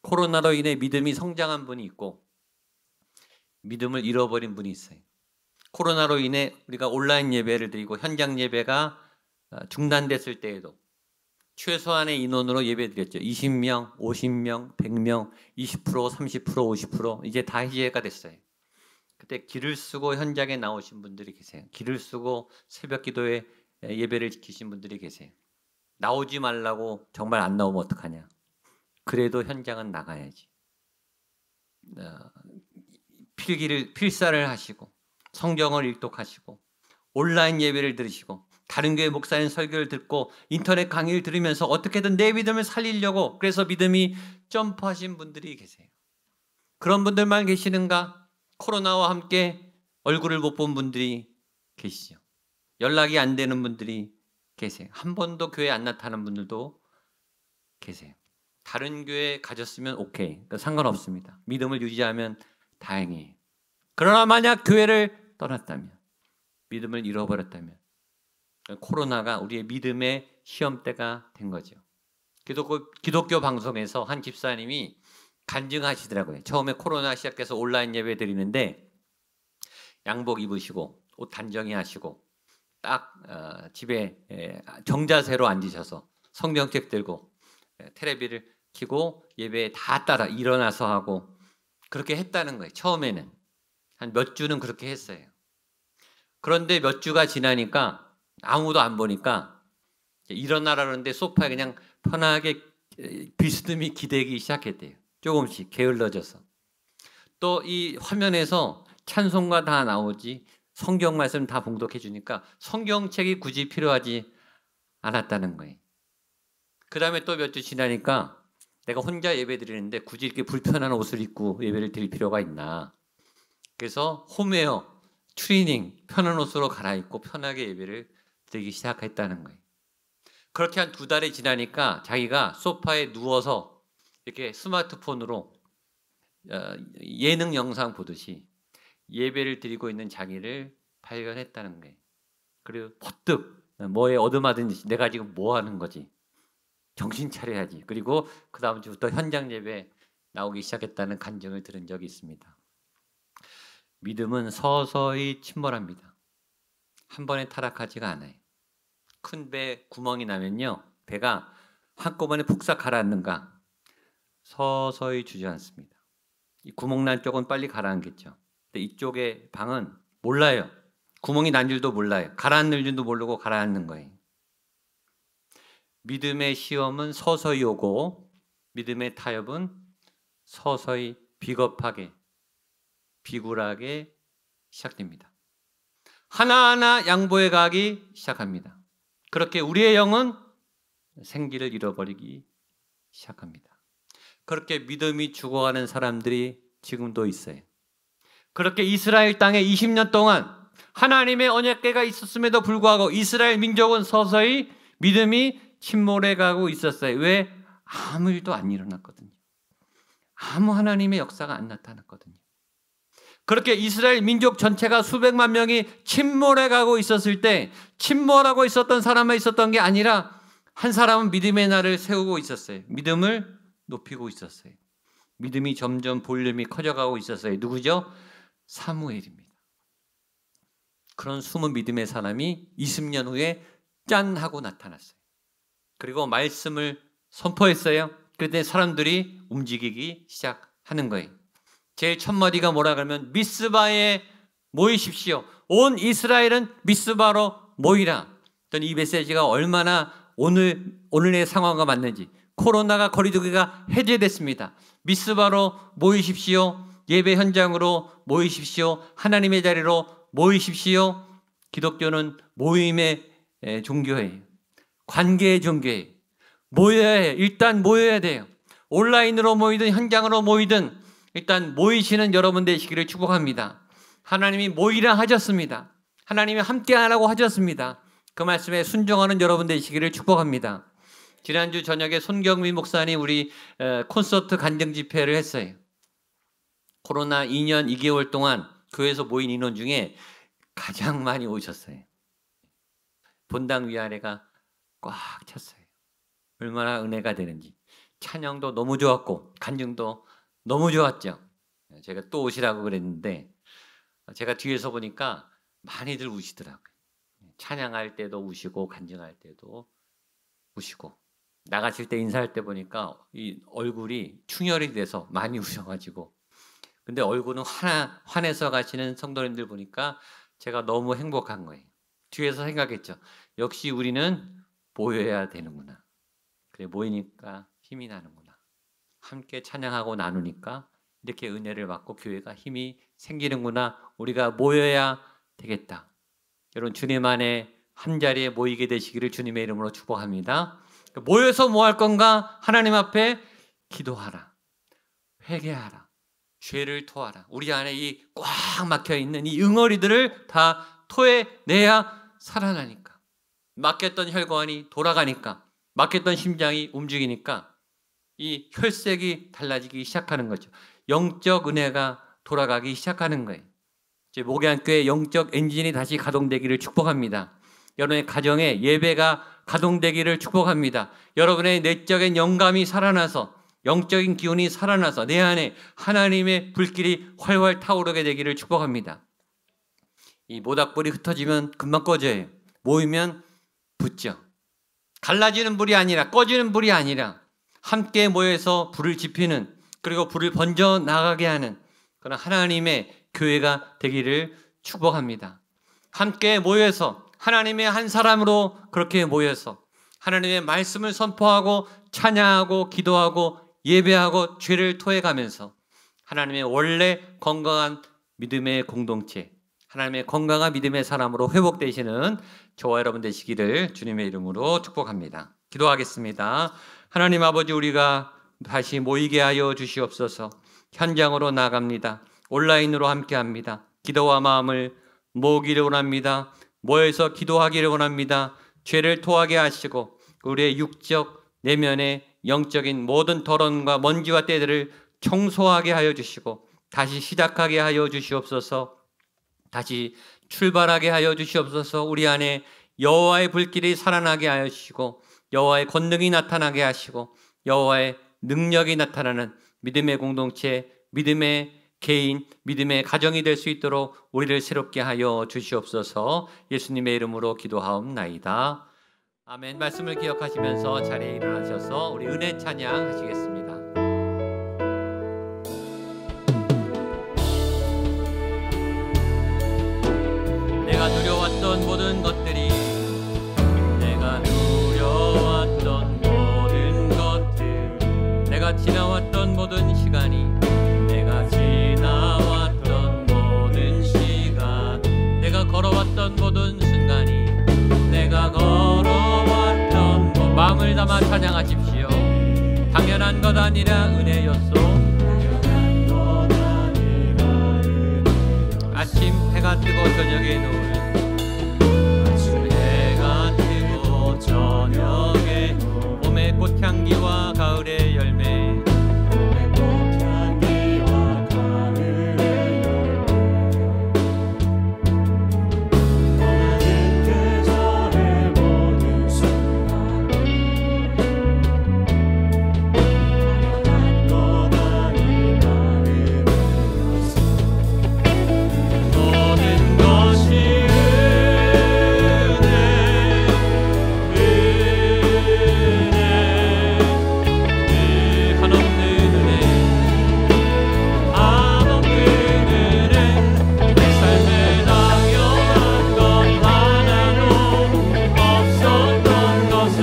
코로나로 인해 믿음이 성장한 분이 있고 믿음을 잃어버린 분이 있어요. 코로나로 인해 우리가 온라인 예배를 드리고 현장 예배가 중단됐을 때에도 최소한의 인원으로 예배드렸죠. 20명, 50명, 100명, 20%, 30%, 50% 이제 다 이해가 됐어요. 그때 길을 쓰고 현장에 나오신 분들이 계세요. 길을 쓰고 새벽 기도에 예배를 지키신 분들이 계세요. 나오지 말라고 정말 안 나오면 어떡하냐. 그래도 현장은 나가야지. 필사를 하시고 성경을 일독하시고 온라인 예배를 들으시고 다른 교회 목사님 설교를 듣고 인터넷 강의를 들으면서 어떻게든 내 믿음을 살리려고 그래서 믿음이 점프하신 분들이 계세요. 그런 분들만 계시는가? 코로나와 함께 얼굴을 못 본 분들이 계시죠. 연락이 안 되는 분들이 계세요. 한 번도 교회 안 나타나는 분들도 계세요. 다른 교회 가졌으면 오케이. 그러니까 상관없습니다. 믿음을 유지하면 다행이에요. 그러나 만약 교회를 떠났다면, 믿음을 잃어버렸다면 코로나가 우리의 믿음의 시험대가 된 거죠. 기독교 방송에서 한 집사님이 간증하시더라고요. 처음에 코로나 시작해서 온라인 예배 드리는데 양복 입으시고 옷 단정히 하시고 딱 집에 정자세로 앉으셔서 성경책 들고 테레비를 켜고 예배에 다 따라 일어나서 하고 그렇게 했다는 거예요. 처음에는 한 몇 주는 그렇게 했어요. 그런데 몇 주가 지나니까 아무도 안 보니까 일어나라는데 소파에 그냥 편하게 비스듬히 기대기 시작했대요. 조금씩 게을러져서. 또 이 화면에서 찬송가 다 나오지 성경 말씀 다 봉독해 주니까 성경책이 굳이 필요하지 않았다는 거예요. 그 다음에 또 몇 주 지나니까 내가 혼자 예배 드리는데 굳이 이렇게 불편한 옷을 입고 예배를 드릴 필요가 있나. 그래서 홈웨어, 트레이닝, 편한 옷으로 갈아입고 편하게 예배를 드리기 시작했다는 거예요. 그렇게 한 2달이 지나니까 자기가 소파에 누워서 이렇게 스마트폰으로 예능 영상 보듯이 예배를 드리고 있는 자기를 발견했다는 거예요. 그리고 퍼뜩 뭐에 얻어맞은지 내가 지금 뭐 하는 거지? 정신 차려야지. 그리고 그 다음 주부터 현장 예배 나오기 시작했다는 간증을 들은 적이 있습니다. 믿음은 서서히 침몰합니다. 한 번에 타락하지가 않아요. 큰 배 구멍이 나면요, 배가 한꺼번에 푹싹 가라앉는가? 서서히 주저앉습니다. 이 구멍난 쪽은 빨리 가라앉겠죠. 근데 이쪽의 방은 몰라요. 구멍이 난 줄도 몰라요. 가라앉는 줄도 모르고 가라앉는 거예요. 믿음의 시험은 서서히 오고 믿음의 타협은 서서히 비겁하게 비굴하게 시작됩니다. 하나하나 양보해 가기 시작합니다. 그렇게 우리의 영은 생기를 잃어버리기 시작합니다. 그렇게 믿음이 죽어가는 사람들이 지금도 있어요. 그렇게 이스라엘 땅에 20년 동안 하나님의 언약궤가 있었음에도 불구하고 이스라엘 민족은 서서히 믿음이 침몰해 가고 있었어요. 왜? 아무 일도 안 일어났거든요. 아무 하나님의 역사가 안 나타났거든요. 그렇게 이스라엘 민족 전체가 수백만 명이 침몰해 가고 있었을 때 침몰하고 있었던 사람만 있었던 게 아니라 한 사람은 믿음의 날을 세우고 있었어요. 믿음을 높이고 있었어요. 믿음이 점점 볼륨이 커져가고 있었어요. 누구죠? 사무엘입니다. 그런 숨은 믿음의 사람이 20년 후에 짠 하고 나타났어요. 그리고 말씀을 선포했어요. 그때 사람들이 움직이기 시작하는 거예요. 제일 첫 마디가 뭐라 그러면 미스바에 모이십시오. 온 이스라엘은 미스바로 모이라. 이 메시지가 얼마나 오늘의 상황과 맞는지. 코로나가 거리두기가 해제됐습니다. 미스바로 모이십시오. 예배 현장으로 모이십시오. 하나님의 자리로 모이십시오. 기독교는 모임의 종교예요. 관계의 종교예요. 모여야 해요. 일단 모여야 돼요. 온라인으로 모이든 현장으로 모이든 일단 모이시는 여러분 되시기를 축복합니다. 하나님이 모이라 하셨습니다. 하나님이 함께하라고 하셨습니다. 그 말씀에 순종하는 여러분 되시기를 축복합니다. 지난주 저녁에 손경민 목사님 우리 콘서트 간증 집회를 했어요. 코로나 2년 2개월 동안 교회에서 모인 인원 중에 가장 많이 오셨어요. 본당 위아래가 꽉 찼어요. 얼마나 은혜가 되는지. 찬양도 너무 좋았고 간증도 너무 좋았죠. 제가 또 오시라고 그랬는데 제가 뒤에서 보니까 많이들 우시더라고요. 찬양할 때도 우시고 간증할 때도 우시고 나가실 때 인사할 때 보니까 이 얼굴이 충혈이 돼서 많이 우셔가지고 근데 얼굴은 환해서 가시는 성도님들 보니까 제가 너무 행복한 거예요. 뒤에서 생각했죠. 역시 우리는 모여야 되는구나. 그래, 모이니까 힘이 나는구나. 함께 찬양하고 나누니까 이렇게 은혜를 받고 교회가 힘이 생기는구나. 우리가 모여야 되겠다. 여러분, 주님 안에 한자리에 모이게 되시기를 주님의 이름으로 축복합니다. 모여서 뭐 할 건가? 하나님 앞에 기도하라, 회개하라, 죄를 토하라. 우리 안에 이 꽉 막혀있는 이 응어리들을 다 토해내야 살아나니까, 막혔던 혈관이 돌아가니까, 막혔던 심장이 움직이니까 이 혈색이 달라지기 시작하는 거죠. 영적 은혜가 돌아가기 시작하는 거예요. 목양교회 영적 엔진이 다시 가동되기를 축복합니다. 여러분의 가정에 예배가 가동되기를 축복합니다. 여러분의 내적인 영감이 살아나서, 영적인 기운이 살아나서 내 안에 하나님의 불길이 활활 타오르게 되기를 축복합니다. 이 모닥불이 흩어지면 금방 꺼져요. 모이면 붙죠. 갈라지는 불이 아니라, 꺼지는 불이 아니라 함께 모여서 불을 지피는, 그리고 불을 번져 나가게 하는 그런 하나님의 교회가 되기를 축복합니다. 함께 모여서 하나님의 한 사람으로 그렇게 모여서 하나님의 말씀을 선포하고 찬양하고 기도하고 예배하고 죄를 토해가면서 하나님의 원래 건강한 믿음의 공동체, 하나님의 건강한 믿음의 사람으로 회복되시는 저와 여러분 되시기를 주님의 이름으로 축복합니다. 기도하겠습니다. 하나님 아버지, 우리가 다시 모이게 하여 주시옵소서. 현장으로 나갑니다. 온라인으로 함께합니다. 기도와 마음을 모으기를 원합니다. 모여서 기도하기를 원합니다. 죄를 토하게 하시고 우리의 육적 내면의 영적인 모든 더러움과 먼지와 때들을 청소하게 하여 주시고 다시 시작하게 하여 주시옵소서. 다시 출발하게 하여 주시옵소서. 우리 안에 여호와의 불길이 살아나게 하여 주시고 여호와의 권능이 나타나게 하시고 여호와의 능력이 나타나는 믿음의 공동체, 믿음의 개인, 믿음의 가정이 될 수 있도록 우리를 새롭게 하여 주시옵소서. 예수님의 이름으로 기도하옵나이다. 아멘. 말씀을 기억하시면서 자리에 일어나셔서 우리 은혜 찬양 하시겠습니다. 내가 누려왔던 모든 것들이, 내가 누려왔던 모든 것들, 내가 지나왔던 모든 시간이, 내가 지나왔던 모든 시간, 내가 걸어왔던 모든 순간이, 내가 걸어왔던 마음을 담아 찬양하십시오. 당연한 것 아니라 은혜였소. 아침 해가 뜨고 저녁에 노을, 아침 해가 뜨고 저녁에 봄의 꽃향기와 가을의 열매, 봄의 꽃향기와 가을의 열매, 계절의 모든 순간, 당연한 것 아니라 은혜였소. 모든 것이 한없는 은혜, 한없는 은혜. 내 삶에 당연한 것 하나도 없었던 것을,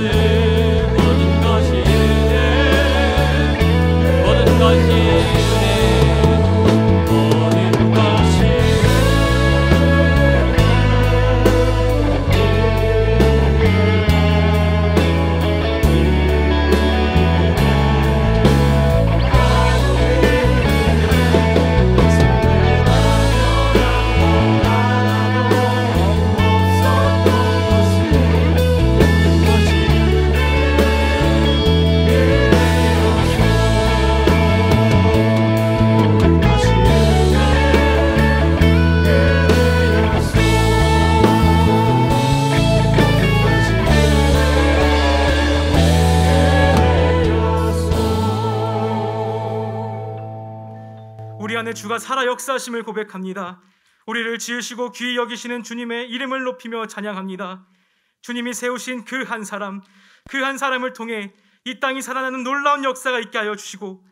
모든 것이 은혜, 모든 것이 은혜, 모든 것이 우리 안에 주가 살아 역사하심을 고백합니다. 우리를 지으시고 귀히 여기시는 주님의 이름을 높이며 찬양합니다. 주님이 세우신 그 한 사람, 그 한 사람을 통해 이 땅이 살아나는 놀라운 역사가 있게 하여 주시고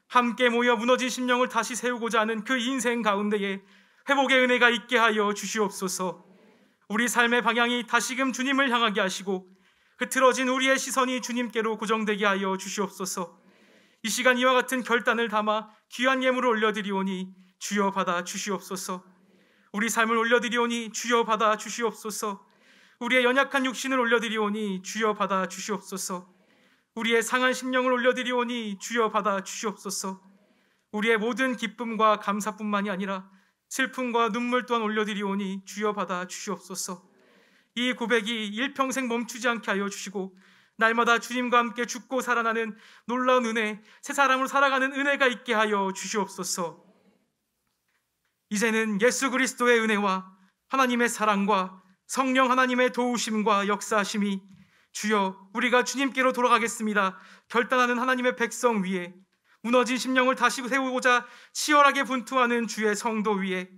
함께 모여 무너진 심령을 다시 세우고자 하는 그 인생 가운데에 회복의 은혜가 있게 하여 주시옵소서. 우리 삶의 방향이 다시금 주님을 향하게 하시고 흐트러진 우리의 시선이 주님께로 고정되게 하여 주시옵소서. 이 시간 이와 같은 결단을 담아 귀한 예물을 올려드리오니 주여 받아 주시옵소서. 우리 삶을 올려드리오니 주여 받아 주시옵소서. 우리의 연약한 육신을 올려드리오니 주여 받아 주시옵소서. 우리의 상한 심령을 올려드리오니 주여 받아 주시옵소서. 우리의 모든 기쁨과 감사뿐만이 아니라 슬픔과 눈물 또한 올려드리오니 주여 받아 주시옵소서. 이 고백이 일평생 멈추지 않게 하여 주시고 날마다 주님과 함께 죽고 살아나는 놀라운 은혜, 새 사람으로 살아가는 은혜가 있게 하여 주시옵소서. 이제는 예수 그리스도의 은혜와 하나님의 사랑과 성령 하나님의 도우심과 역사하심이 주여 우리가 주님께로 돌아가겠습니다 결단하는 하나님의 백성 위에, 무너진 심령을 다시 세우고자 치열하게 분투하는 주의 성도 위에,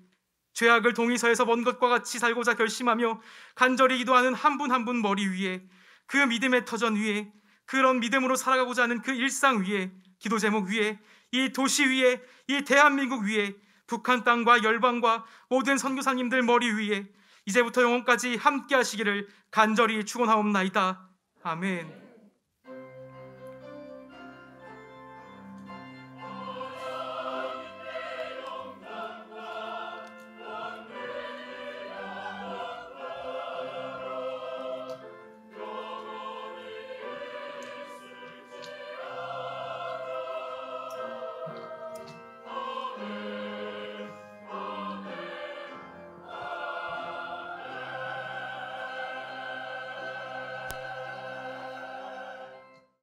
죄악을 동의서에서 먼 것과 같이 살고자 결심하며 간절히 기도하는 한 분 한 분 머리 위에, 그 믿음의 터전 위에, 그런 믿음으로 살아가고자 하는 그 일상 위에, 기도 제목 위에, 이 도시 위에, 이 대한민국 위에, 북한 땅과 열방과 모든 선교사님들 머리 위에 이제부터 영원까지 함께 하시기를 간절히 축원하옵나이다. 아멘.